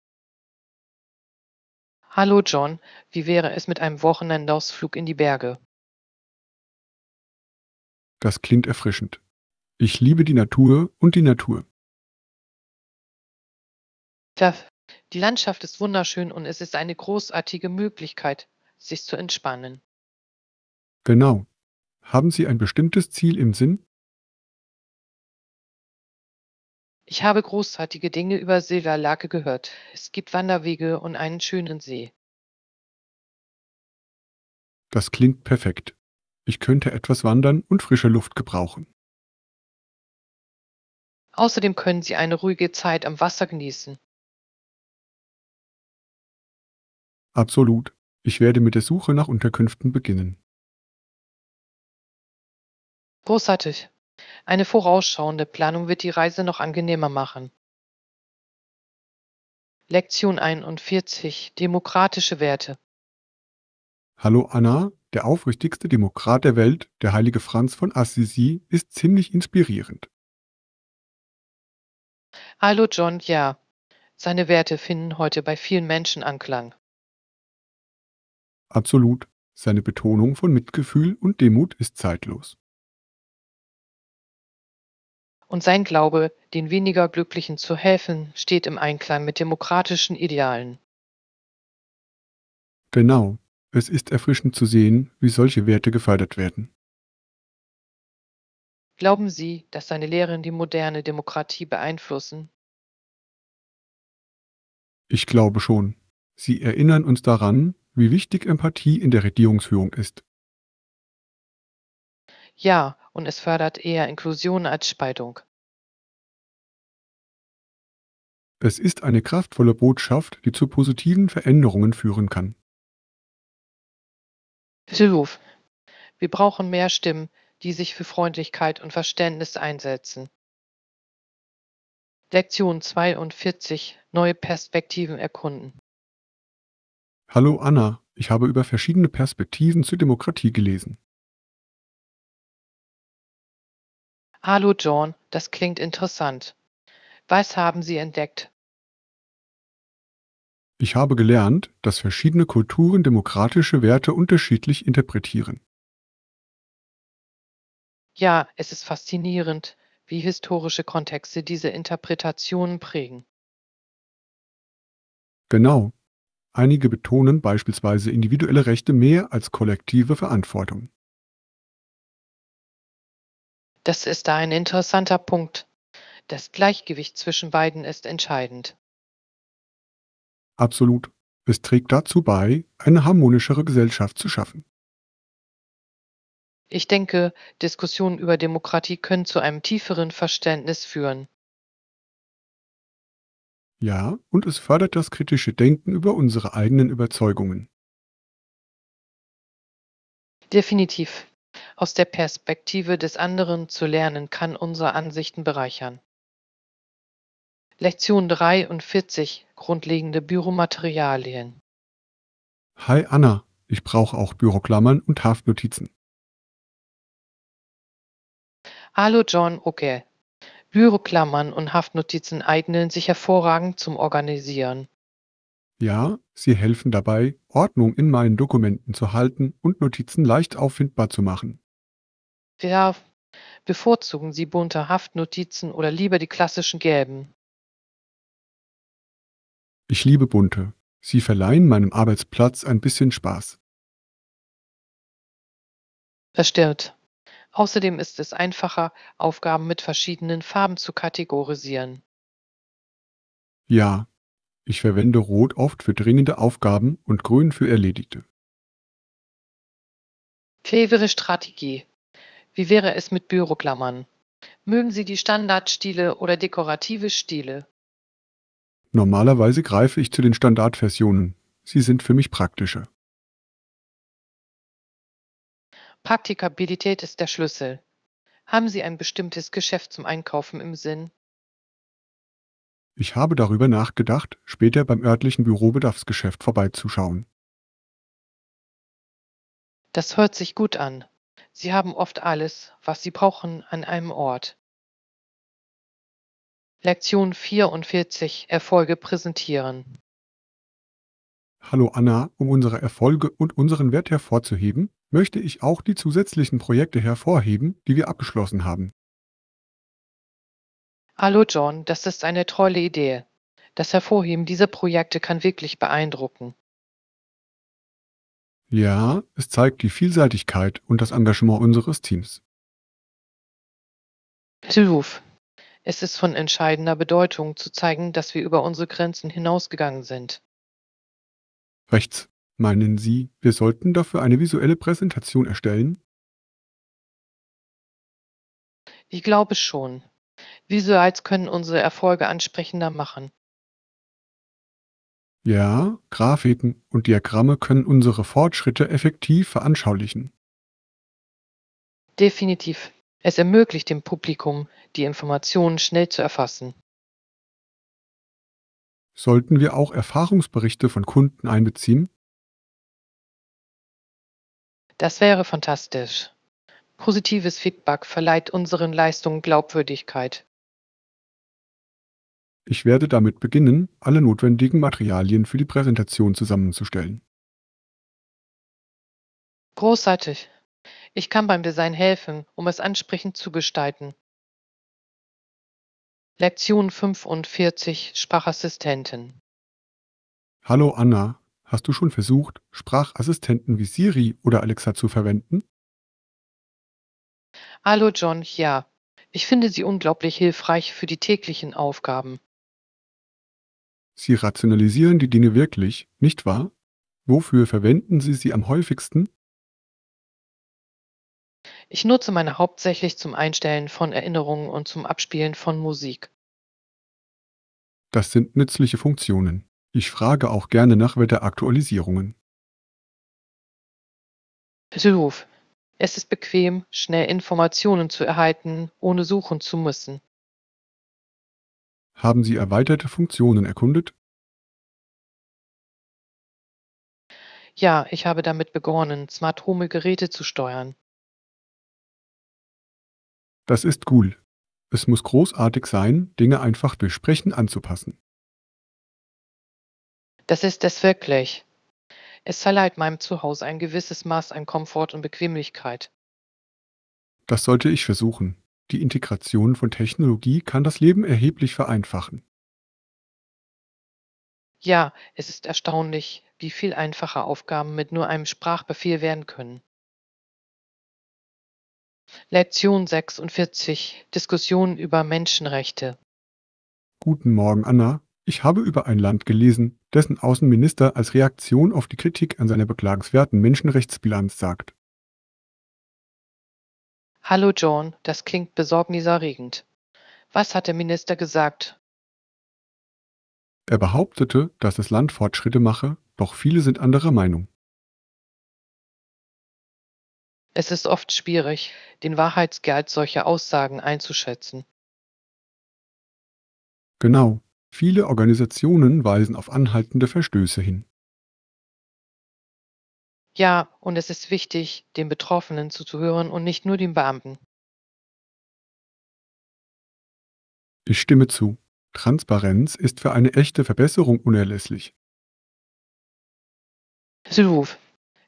Hallo John, wie wäre es mit einem Wochenendausflug in die Berge? Das klingt erfrischend. Ich liebe die Natur und die Natur. Tja, die Landschaft ist wunderschön und es ist eine großartige Möglichkeit, sich zu entspannen. Genau. Haben Sie ein bestimmtes Ziel im Sinn? Ich habe großartige Dinge über Silver Lake gehört. Es gibt Wanderwege und einen schönen See. Das klingt perfekt. Ich könnte etwas wandern und frische Luft gebrauchen. Außerdem können Sie eine ruhige Zeit am Wasser genießen. Absolut. Ich werde mit der Suche nach Unterkünften beginnen. Großartig. Eine vorausschauende Planung wird die Reise noch angenehmer machen. Lektion 41. Demokratische Werte. Hallo Anna, der aufrichtigste Demokrat der Welt, der heilige Franz von Assisi, ist ziemlich inspirierend. Hallo John, ja. Seine Werte finden heute bei vielen Menschen Anklang. Absolut. Seine Betonung von Mitgefühl und Demut ist zeitlos. Und sein Glaube, den weniger Glücklichen zu helfen, steht im Einklang mit demokratischen Idealen. Genau. Es ist erfrischend zu sehen, wie solche Werte gefördert werden. Glauben Sie, dass seine Lehren die moderne Demokratie beeinflussen? Ich glaube schon. Sie erinnern uns daran, wie wichtig Empathie in der Regierungsführung ist. Ja, und es fördert eher Inklusion als Spaltung. Es ist eine kraftvolle Botschaft, die zu positiven Veränderungen führen kann. Hilf. Wir brauchen mehr Stimmen, die sich für Freundlichkeit und Verständnis einsetzen. Lektion 42. Neue Perspektiven erkunden. Hallo Anna, ich habe über verschiedene Perspektiven zur Demokratie gelesen. Hallo John, das klingt interessant. Was haben Sie entdeckt? Ich habe gelernt, dass verschiedene Kulturen demokratische Werte unterschiedlich interpretieren. Ja, es ist faszinierend, wie historische Kontexte diese Interpretationen prägen. Genau. Einige betonen beispielsweise individuelle Rechte mehr als kollektive Verantwortung. Das ist da ein interessanter Punkt. Das Gleichgewicht zwischen beiden ist entscheidend. Absolut. Es trägt dazu bei, eine harmonischere Gesellschaft zu schaffen. Ich denke, Diskussionen über Demokratie können zu einem tieferen Verständnis führen. Ja, und es fördert das kritische Denken über unsere eigenen Überzeugungen. Definitiv. Aus der Perspektive des anderen zu lernen, kann unsere Ansichten bereichern. Lektion 43. Grundlegende Büromaterialien. Hi Anna, ich brauche auch Büroklammern und Haftnotizen. Hallo John, okay. Büroklammern und Haftnotizen eignen sich hervorragend zum Organisieren. Ja, sie helfen dabei, Ordnung in meinen Dokumenten zu halten und Notizen leicht auffindbar zu machen. Ja, bevorzugen Sie bunte Haftnotizen oder lieber die klassischen gelben? Ich liebe bunte. Sie verleihen meinem Arbeitsplatz ein bisschen Spaß. Das stimmt. Außerdem ist es einfacher, Aufgaben mit verschiedenen Farben zu kategorisieren. Ja, ich verwende Rot oft für dringende Aufgaben und Grün für erledigte. Clevere Strategie. Wie wäre es mit Büroklammern? Mögen Sie die Standardstile oder dekorative Stile? Normalerweise greife ich zu den Standardversionen. Sie sind für mich praktischer. Praktikabilität ist der Schlüssel. Haben Sie ein bestimmtes Geschäft zum Einkaufen im Sinn? Ich habe darüber nachgedacht, später beim örtlichen Bürobedarfsgeschäft vorbeizuschauen. Das hört sich gut an. Sie haben oft alles, was Sie brauchen, an einem Ort. Lektion 44. Erfolge präsentieren. Hallo Anna, um unsere Erfolge und unseren Wert hervorzuheben, möchte ich auch die zusätzlichen Projekte hervorheben, die wir abgeschlossen haben. Hallo John, das ist eine tolle Idee. Das Hervorheben dieser Projekte kann wirklich beeindrucken. Ja, es zeigt die Vielseitigkeit und das Engagement unseres Teams. Hilf. Es ist von entscheidender Bedeutung zu zeigen, dass wir über unsere Grenzen hinausgegangen sind. Rechts. Meinen Sie, wir sollten dafür eine visuelle Präsentation erstellen? Ich glaube schon. Visuals können unsere Erfolge ansprechender machen. Ja, Grafiken und Diagramme können unsere Fortschritte effektiv veranschaulichen. Definitiv. Es ermöglicht dem Publikum, die Informationen schnell zu erfassen. Sollten wir auch Erfahrungsberichte von Kunden einbeziehen? Das wäre fantastisch. Positives Feedback verleiht unseren Leistungen Glaubwürdigkeit. Ich werde damit beginnen, alle notwendigen Materialien für die Präsentation zusammenzustellen. Großartig. Ich kann beim Design helfen, um es ansprechend zu gestalten. Lektion 45 Sprachassistenten. Hallo Anna, hast du schon versucht, Sprachassistenten wie Siri oder Alexa zu verwenden? Hallo John, ja. Ich finde sie unglaublich hilfreich für die täglichen Aufgaben. Sie rationalisieren die Dinge wirklich, nicht wahr? Wofür verwenden Sie sie am häufigsten? Ich nutze meine hauptsächlich zum Einstellen von Erinnerungen und zum Abspielen von Musik. Das sind nützliche Funktionen. Ich frage auch gerne nach Wetteraktualisierungen. Ruf. Es ist bequem, schnell Informationen zu erhalten, ohne suchen zu müssen. Haben Sie erweiterte Funktionen erkundet? Ja, ich habe damit begonnen, Smart Home Geräte zu steuern. Das ist cool. Es muss großartig sein, Dinge einfach durch Sprechen anzupassen. Das ist es wirklich. Es verleiht meinem Zuhause ein gewisses Maß an Komfort und Bequemlichkeit. Das sollte ich versuchen. Die Integration von Technologie kann das Leben erheblich vereinfachen. Ja, es ist erstaunlich, wie viel einfacher Aufgaben mit nur einem Sprachbefehl werden können. Lektion 46 Diskussion über Menschenrechte. Guten Morgen, Anna. Ich habe über ein Land gelesen, dessen Außenminister als Reaktion auf die Kritik an seiner beklagenswerten Menschenrechtsbilanz sagt. Hallo John, das klingt besorgniserregend. Was hat der Minister gesagt? Er behauptete, dass das Land Fortschritte mache, doch viele sind anderer Meinung. Es ist oft schwierig, den Wahrheitsgehalt solcher Aussagen einzuschätzen. Genau. Viele Organisationen weisen auf anhaltende Verstöße hin. Ja, und es ist wichtig, den Betroffenen zuzuhören und nicht nur den Beamten. Ich stimme zu. Transparenz ist für eine echte Verbesserung unerlässlich. Ruf.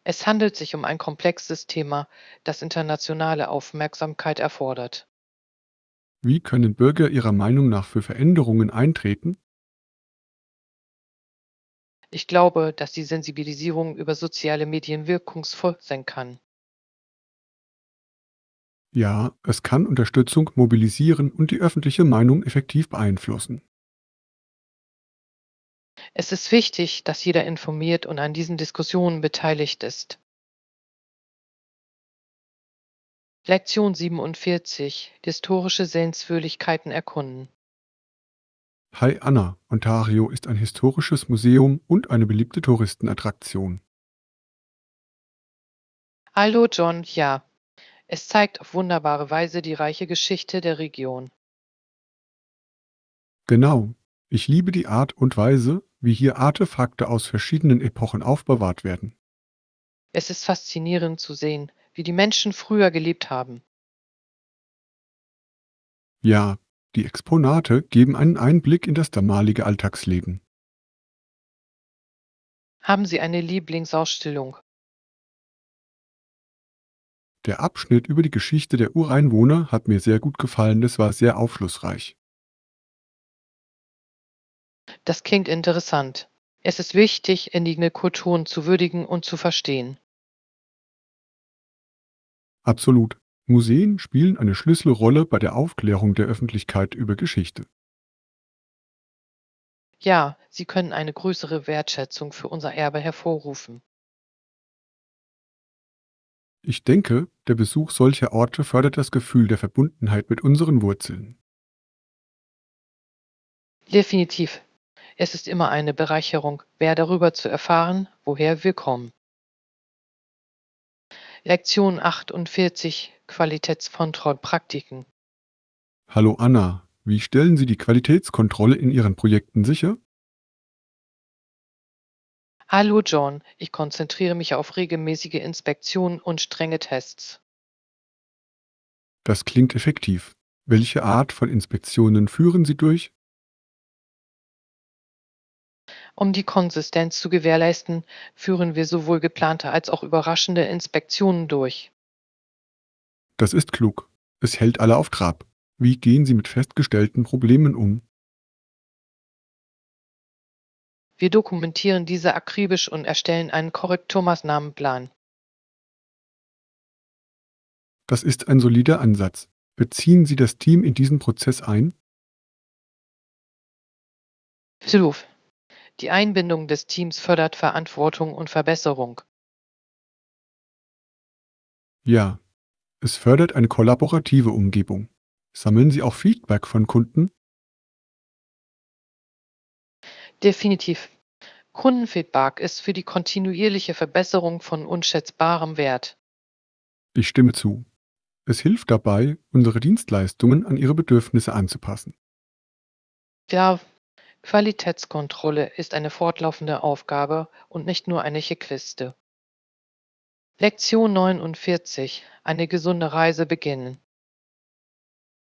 Es handelt sich um ein komplexes Thema, das internationale Aufmerksamkeit erfordert. Wie können Bürger Ihrer Meinung nach für Veränderungen eintreten? Ich glaube, dass die Sensibilisierung über soziale Medien wirkungsvoll sein kann. Ja, es kann Unterstützung mobilisieren und die öffentliche Meinung effektiv beeinflussen. Es ist wichtig, dass jeder informiert und an diesen Diskussionen beteiligt ist. Lektion 47 Historische Sehenswürdigkeiten erkunden. Hi Anna, Ontario ist ein historisches Museum und eine beliebte Touristenattraktion. Hallo John, ja. Es zeigt auf wunderbare Weise die reiche Geschichte der Region. Genau. Ich liebe die Art und Weise, wie hier Artefakte aus verschiedenen Epochen aufbewahrt werden. Es ist faszinierend zu sehen, wie die Menschen früher gelebt haben. Ja, die Exponate geben einen Einblick in das damalige Alltagsleben. Haben Sie eine Lieblingsausstellung? Der Abschnitt über die Geschichte der Ureinwohner hat mir sehr gut gefallen, es war sehr aufschlussreich. Das klingt interessant. Es ist wichtig, indigene Kulturen zu würdigen und zu verstehen. Absolut. Museen spielen eine Schlüsselrolle bei der Aufklärung der Öffentlichkeit über Geschichte. Ja, sie können eine größere Wertschätzung für unser Erbe hervorrufen. Ich denke, der Besuch solcher Orte fördert das Gefühl der Verbundenheit mit unseren Wurzeln. Definitiv. Es ist immer eine Bereicherung, mehr darüber zu erfahren, woher wir kommen. Lektion 48: Qualitätskontrollpraktiken. Hallo Anna, wie stellen Sie die Qualitätskontrolle in Ihren Projekten sicher? Hallo John, ich konzentriere mich auf regelmäßige Inspektionen und strenge Tests. Das klingt effektiv. Welche Art von Inspektionen führen Sie durch? Um die Konsistenz zu gewährleisten, führen wir sowohl geplante als auch überraschende Inspektionen durch. Das ist klug. Es hält alle auf Trab. Wie gehen Sie mit festgestellten Problemen um? Wir dokumentieren diese akribisch und erstellen einen Korrekturmaßnahmenplan. Das ist ein solider Ansatz. Beziehen Sie das Team in diesen Prozess ein? Hilf. Die Einbindung des Teams fördert Verantwortung und Verbesserung. Ja, es fördert eine kollaborative Umgebung. Sammeln Sie auch Feedback von Kunden? Definitiv. Kundenfeedback ist für die kontinuierliche Verbesserung von unschätzbarem Wert. Ich stimme zu. Es hilft dabei, unsere Dienstleistungen an Ihre Bedürfnisse anzupassen. Ja, Qualitätskontrolle ist eine fortlaufende Aufgabe und nicht nur eine Checkliste. Lektion 49: Eine gesunde Reise beginnen.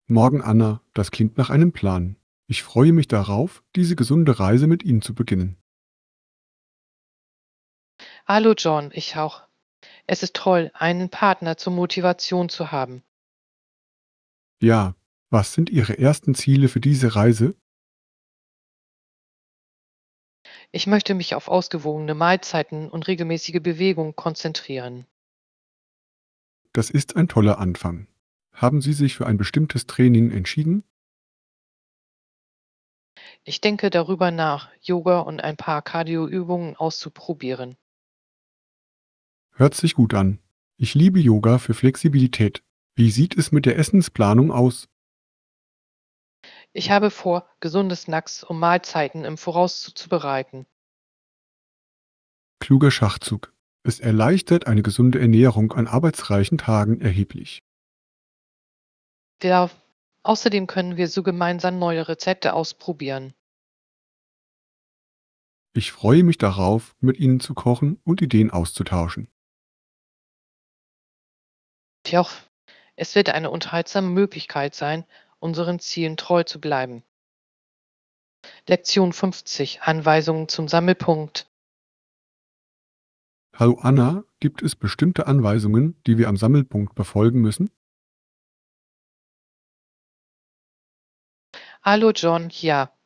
Morgen, Anna, das klingt nach einem Plan. Ich freue mich darauf, diese gesunde Reise mit Ihnen zu beginnen. Hallo John, ich auch. Es ist toll, einen Partner zur Motivation zu haben. Ja, was sind Ihre ersten Ziele für diese Reise? Ich möchte mich auf ausgewogene Mahlzeiten und regelmäßige Bewegung konzentrieren. Das ist ein toller Anfang. Haben Sie sich für ein bestimmtes Training entschieden? Ich denke darüber nach, Yoga und ein paar Cardioübungen auszuprobieren. Hört sich gut an. Ich liebe Yoga für Flexibilität. Wie sieht es mit der Essensplanung aus? Ich habe vor, gesunde Snacks und Mahlzeiten im Voraus zuzubereiten. Kluger Schachzug. Es erleichtert eine gesunde Ernährung an arbeitsreichen Tagen erheblich. Ja, außerdem können wir so gemeinsam neue Rezepte ausprobieren. Ich freue mich darauf, mit Ihnen zu kochen und Ideen auszutauschen. Ja, es wird eine unterhaltsame Möglichkeit sein, unseren Zielen treu zu bleiben. Lektion 50: Anweisungen zum Sammelpunkt. Hallo Anna, gibt es bestimmte Anweisungen, die wir am Sammelpunkt befolgen müssen? Hallo John, ja,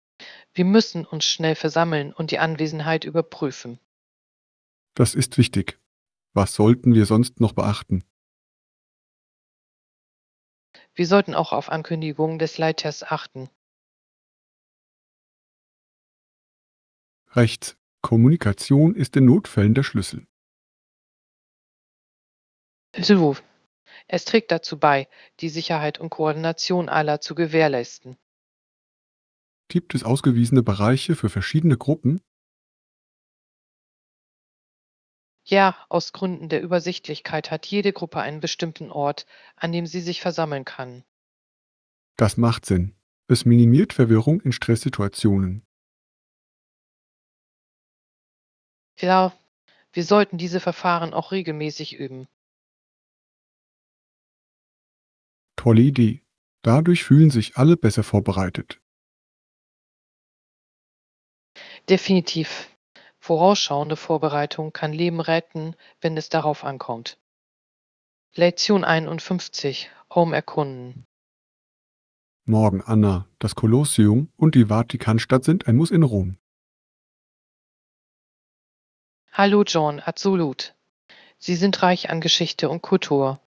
wir müssen uns schnell versammeln und die Anwesenheit überprüfen. Das ist wichtig. Was sollten wir sonst noch beachten? Wir sollten auch auf Ankündigungen des Leiters achten. Rechts. Kommunikation ist in Notfällen der Schlüssel. So, es trägt dazu bei, die Sicherheit und Koordination aller zu gewährleisten. Gibt es ausgewiesene Bereiche für verschiedene Gruppen? Ja, aus Gründen der Übersichtlichkeit hat jede Gruppe einen bestimmten Ort, an dem sie sich versammeln kann. Das macht Sinn. Es minimiert Verwirrung in Stresssituationen. Ja, wir sollten diese Verfahren auch regelmäßig üben. Tolle Idee. Dadurch fühlen sich alle besser vorbereitet. Definitiv. Vorausschauende Vorbereitung kann Leben retten, wenn es darauf ankommt. Lektion 51: Home erkunden. Morgen, Anna, das Kolosseum und die Vatikanstadt sind ein Muss in Rom. Hallo John, absolut. Sie sind reich an Geschichte und Kultur.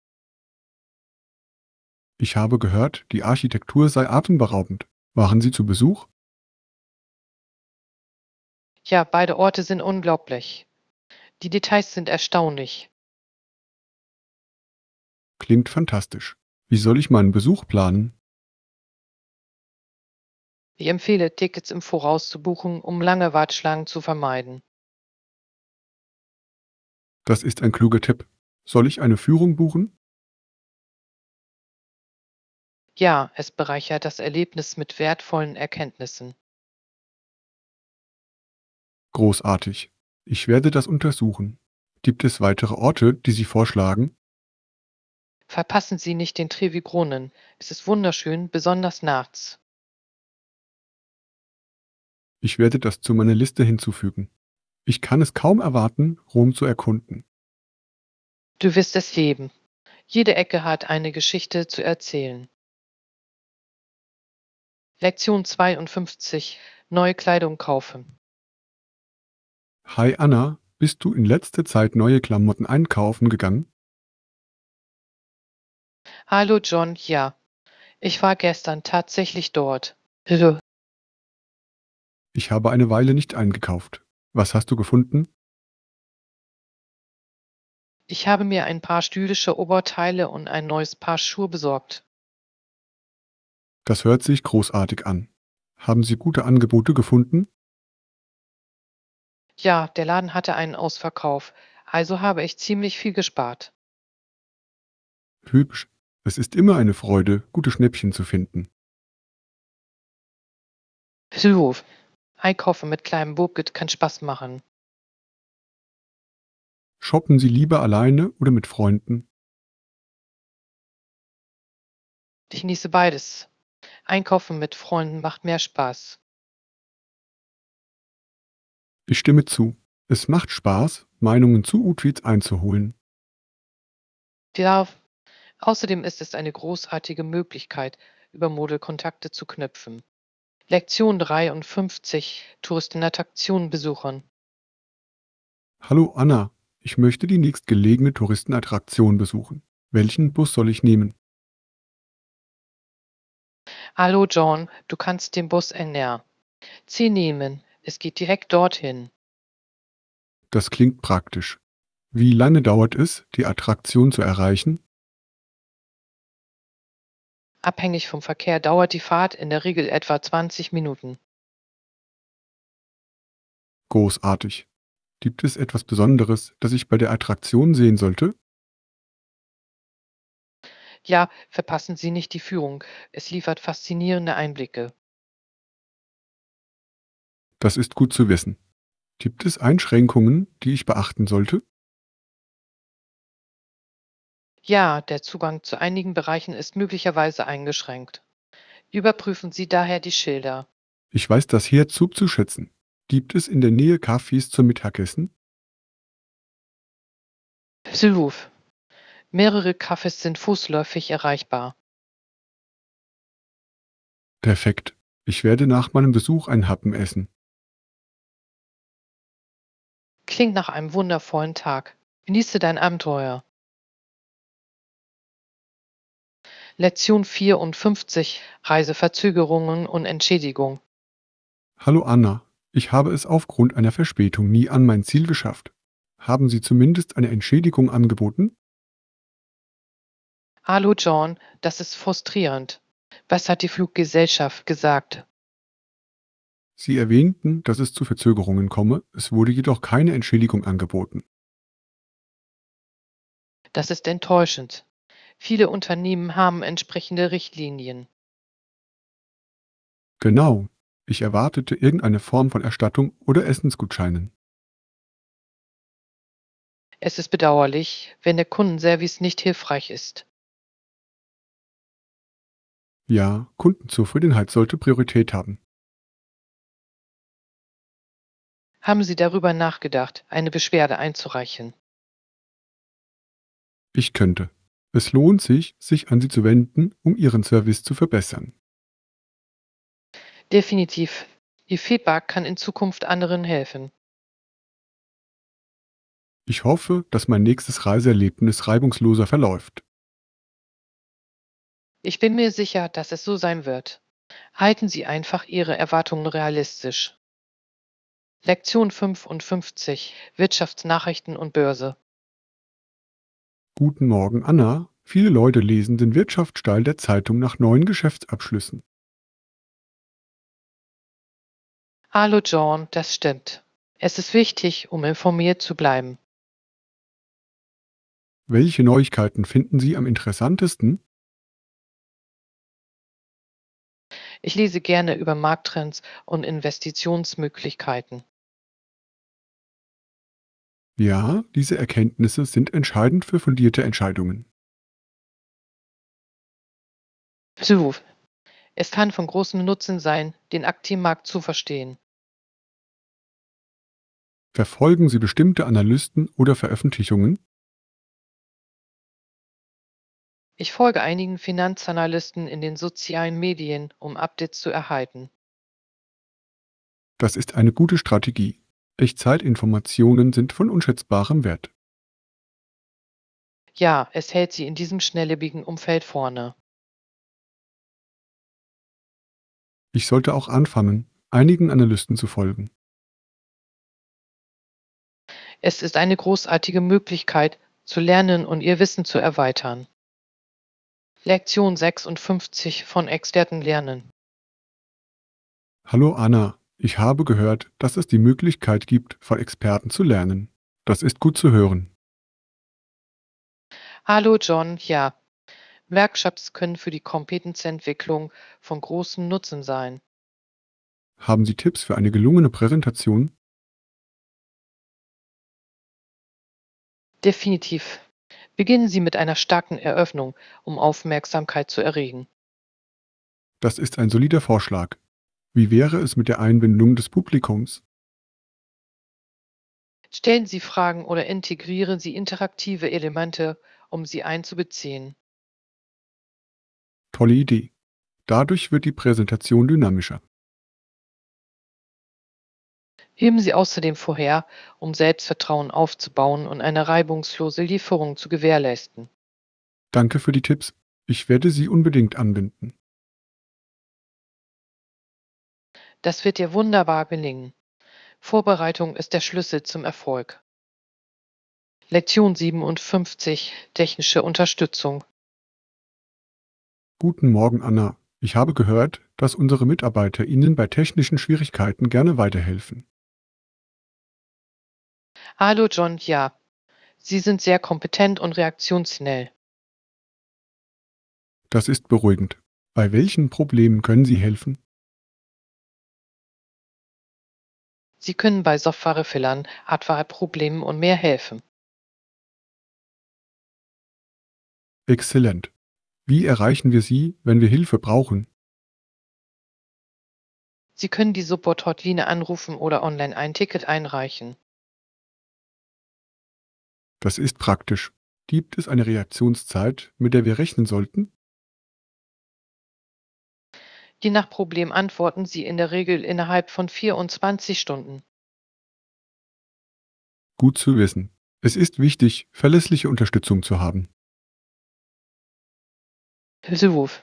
Ich habe gehört, die Architektur sei atemberaubend. Waren Sie zu Besuch? Ja, beide Orte sind unglaublich. Die Details sind erstaunlich. Klingt fantastisch. Wie soll ich meinen Besuch planen? Ich empfehle, Tickets im Voraus zu buchen, um lange Warteschlangen zu vermeiden. Das ist ein kluger Tipp. Soll ich eine Führung buchen? Ja, es bereichert das Erlebnis mit wertvollen Erkenntnissen. Großartig. Ich werde das untersuchen. Gibt es weitere Orte, die Sie vorschlagen? Verpassen Sie nicht den Trevi Brunnen. Es ist wunderschön, besonders nachts. Ich werde das zu meiner Liste hinzufügen. Ich kann es kaum erwarten, Rom zu erkunden. Du wirst es lieben. Jede Ecke hat eine Geschichte zu erzählen. Lektion 52. Neue Kleidung kaufen. Hi Anna, bist du in letzter Zeit neue Klamotten einkaufen gegangen? Hallo John, ja. Ich war gestern tatsächlich dort. Hallo. Ich habe eine Weile nicht eingekauft. Was hast du gefunden? Ich habe mir ein paar stylische Oberteile und ein neues Paar Schuhe besorgt. Das hört sich großartig an. Haben Sie gute Angebote gefunden? Ja, der Laden hatte einen Ausverkauf, also habe ich ziemlich viel gespart. Hübsch. Es ist immer eine Freude, gute Schnäppchen zu finden. Hallo. Einkaufen mit kleinem Bub kann Spaß machen. Shoppen Sie lieber alleine oder mit Freunden? Ich genieße beides. Einkaufen mit Freunden macht mehr Spaß. Ich stimme zu. Es macht Spaß, Meinungen zu Outfits einzuholen. Ja, außerdem ist es eine großartige Möglichkeit, über Modelkontakte zu knüpfen. Lektion 53. Touristenattraktionen besuchen. Hallo Anna, ich möchte die nächstgelegene Touristenattraktion besuchen. Welchen Bus soll ich nehmen? Hallo John, du kannst den Bus NR. Zieh nehmen. Es geht direkt dorthin. Das klingt praktisch. Wie lange dauert es, die Attraktion zu erreichen? Abhängig vom Verkehr dauert die Fahrt in der Regel etwa 20 Minuten. Großartig. Gibt es etwas Besonderes, das ich bei der Attraktion sehen sollte? Ja, verpassen Sie nicht die Führung. Es liefert faszinierende Einblicke. Das ist gut zu wissen. Gibt es Einschränkungen, die ich beachten sollte? Ja, der Zugang zu einigen Bereichen ist möglicherweise eingeschränkt. Überprüfen Sie daher die Schilder. Ich weiß das hier zu schätzen. Gibt es in der Nähe Cafés zum Mittagessen? Zuruf. Mehrere Cafés sind fußläufig erreichbar. Perfekt. Ich werde nach meinem Besuch ein Happen essen. Klingt nach einem wundervollen Tag. Genieße dein Abenteuer. Lektion 54. Reiseverzögerungen und Entschädigung. Hallo Anna, ich habe es aufgrund einer Verspätung nie an mein Ziel geschafft. Haben Sie zumindest eine Entschädigung angeboten? Hallo John, das ist frustrierend. Was hat die Fluggesellschaft gesagt? Sie erwähnten, dass es zu Verzögerungen komme, es wurde jedoch keine Entschädigung angeboten. Das ist enttäuschend. Viele Unternehmen haben entsprechende Richtlinien. Genau, ich erwartete irgendeine Form von Erstattung oder Essensgutscheinen. Es ist bedauerlich, wenn der Kundenservice nicht hilfreich ist. Ja, Kundenzufriedenheit sollte Priorität haben. Haben Sie darüber nachgedacht, eine Beschwerde einzureichen? Ich könnte. Es lohnt sich, sich an Sie zu wenden, um Ihren Service zu verbessern. Definitiv. Ihr Feedback kann in Zukunft anderen helfen. Ich hoffe, dass mein nächstes Reiseerlebnis reibungsloser verläuft. Ich bin mir sicher, dass es so sein wird. Halten Sie einfach Ihre Erwartungen realistisch. Lektion 55. Wirtschaftsnachrichten und Börse. Guten Morgen, Anna. Viele Leute lesen den Wirtschaftsteil der Zeitung nach neuen Geschäftsabschlüssen. Hallo John, das stimmt. Es ist wichtig, um informiert zu bleiben. Welche Neuigkeiten finden Sie am interessantesten? Ich lese gerne über Markttrends und Investitionsmöglichkeiten. Ja, diese Erkenntnisse sind entscheidend für fundierte Entscheidungen. So, es kann von großem Nutzen sein, den Aktienmarkt zu verstehen. Verfolgen Sie bestimmte Analysten oder Veröffentlichungen? Ich folge einigen Finanzanalysten in den sozialen Medien, um Updates zu erhalten. Das ist eine gute Strategie. Echtzeitinformationen sind von unschätzbarem Wert. Ja, es hält sie in diesem schnelllebigen Umfeld vorne. Ich sollte auch anfangen, einigen Analysten zu folgen. Es ist eine großartige Möglichkeit, zu lernen und ihr Wissen zu erweitern. Lektion 56 von Experten lernen. Hallo Anna, ich habe gehört, dass es die Möglichkeit gibt, von Experten zu lernen. Das ist gut zu hören. Hallo John, ja, Workshops können für die Kompetenzentwicklung von großem Nutzen sein. Haben Sie Tipps für eine gelungene Präsentation? Definitiv. Beginnen Sie mit einer starken Eröffnung, um Aufmerksamkeit zu erregen. Das ist ein solider Vorschlag. Wie wäre es mit der Einbindung des Publikums? Stellen Sie Fragen oder integrieren Sie interaktive Elemente, um sie einzubeziehen. Tolle Idee. Dadurch wird die Präsentation dynamischer. Heben Sie außerdem vorher, um Selbstvertrauen aufzubauen und eine reibungslose Lieferung zu gewährleisten. Danke für die Tipps. Ich werde sie unbedingt anwenden. Das wird dir wunderbar gelingen. Vorbereitung ist der Schlüssel zum Erfolg. Lektion 57. Technische Unterstützung. Guten Morgen, Anna. Ich habe gehört, dass unsere Mitarbeiter Ihnen bei technischen Schwierigkeiten gerne weiterhelfen. Hallo John, ja, Sie sind sehr kompetent und reaktionsschnell. Das ist beruhigend. Bei welchen Problemen können Sie helfen? Sie können bei Softwarefehler, Hardwareproblemen und mehr helfen. Exzellent. Wie erreichen wir Sie, wenn wir Hilfe brauchen? Sie können die Support-Hotline anrufen oder online ein Ticket einreichen. Das ist praktisch. Gibt es eine Reaktionszeit, mit der wir rechnen sollten? Je nach Problem antworten Sie in der Regel innerhalb von 24 Stunden. Gut zu wissen. Es ist wichtig, verlässliche Unterstützung zu haben. Hilferuf.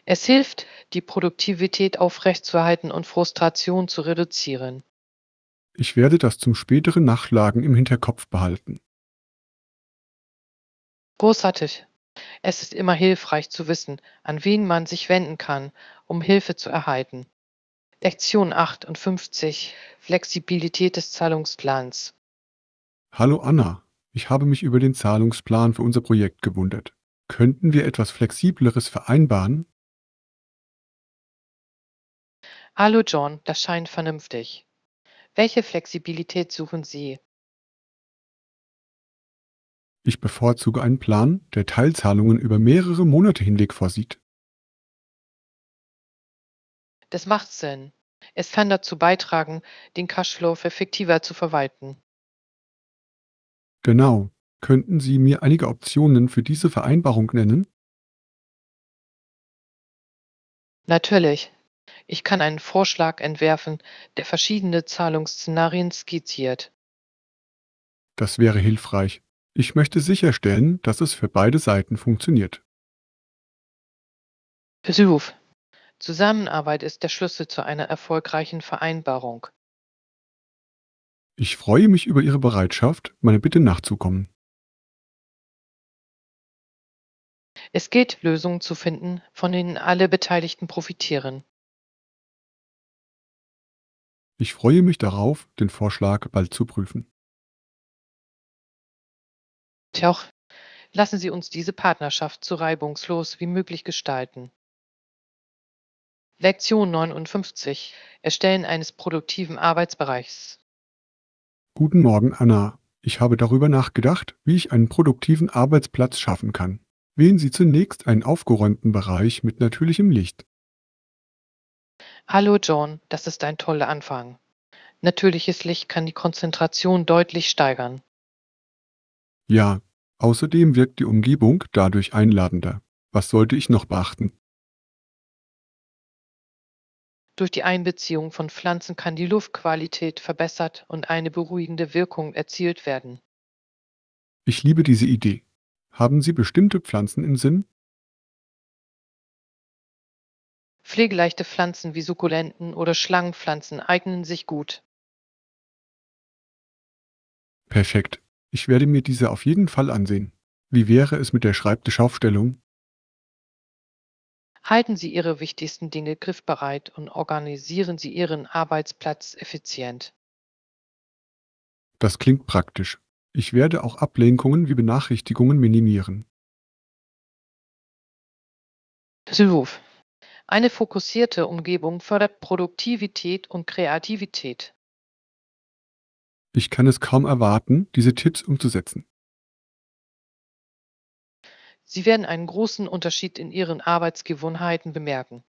Es hilft, die Produktivität aufrechtzuerhalten und Frustration zu reduzieren. Ich werde das zum späteren Nachschlagen im Hinterkopf behalten. Großartig. Es ist immer hilfreich zu wissen, an wen man sich wenden kann, um Hilfe zu erhalten. Lektion 58. Flexibilität des Zahlungsplans. Hallo Anna, ich habe mich über den Zahlungsplan für unser Projekt gewundert. Könnten wir etwas Flexibleres vereinbaren? Hallo John, das scheint vernünftig. Welche Flexibilität suchen Sie? Ich bevorzuge einen Plan, der Teilzahlungen über mehrere Monate hinweg vorsieht. Das macht Sinn. Es kann dazu beitragen, den Cashflow effektiver zu verwalten. Genau. Könnten Sie mir einige Optionen für diese Vereinbarung nennen? Natürlich. Ich kann einen Vorschlag entwerfen, der verschiedene Zahlungsszenarien skizziert. Das wäre hilfreich. Ich möchte sicherstellen, dass es für beide Seiten funktioniert. Versuch. Zusammenarbeit ist der Schlüssel zu einer erfolgreichen Vereinbarung. Ich freue mich über Ihre Bereitschaft, meine Bitte nachzukommen. Es gilt, Lösungen zu finden, von denen alle Beteiligten profitieren. Ich freue mich darauf, den Vorschlag bald zu prüfen. Tja, auch lassen Sie uns diese Partnerschaft so reibungslos wie möglich gestalten. Lektion 59. Erstellen eines produktiven Arbeitsbereichs. Guten Morgen, Anna. Ich habe darüber nachgedacht, wie ich einen produktiven Arbeitsplatz schaffen kann. Wählen Sie zunächst einen aufgeräumten Bereich mit natürlichem Licht. Hallo John, das ist ein toller Anfang. Natürliches Licht kann die Konzentration deutlich steigern. Ja, außerdem wirkt die Umgebung dadurch einladender. Was sollte ich noch beachten? Durch die Einbeziehung von Pflanzen kann die Luftqualität verbessert und eine beruhigende Wirkung erzielt werden. Ich liebe diese Idee. Haben Sie bestimmte Pflanzen im Sinn? Pflegeleichte Pflanzen wie Sukkulenten oder Schlangenpflanzen eignen sich gut. Perfekt. Ich werde mir diese auf jeden Fall ansehen. Wie wäre es mit der Schreibtischaufstellung? Halten Sie Ihre wichtigsten Dinge griffbereit und organisieren Sie Ihren Arbeitsplatz effizient. Das klingt praktisch. Ich werde auch Ablenkungen wie Benachrichtigungen minimieren. So, eine fokussierte Umgebung fördert Produktivität und Kreativität. Ich kann es kaum erwarten, diese Tipps umzusetzen. Sie werden einen großen Unterschied in Ihren Arbeitsgewohnheiten bemerken.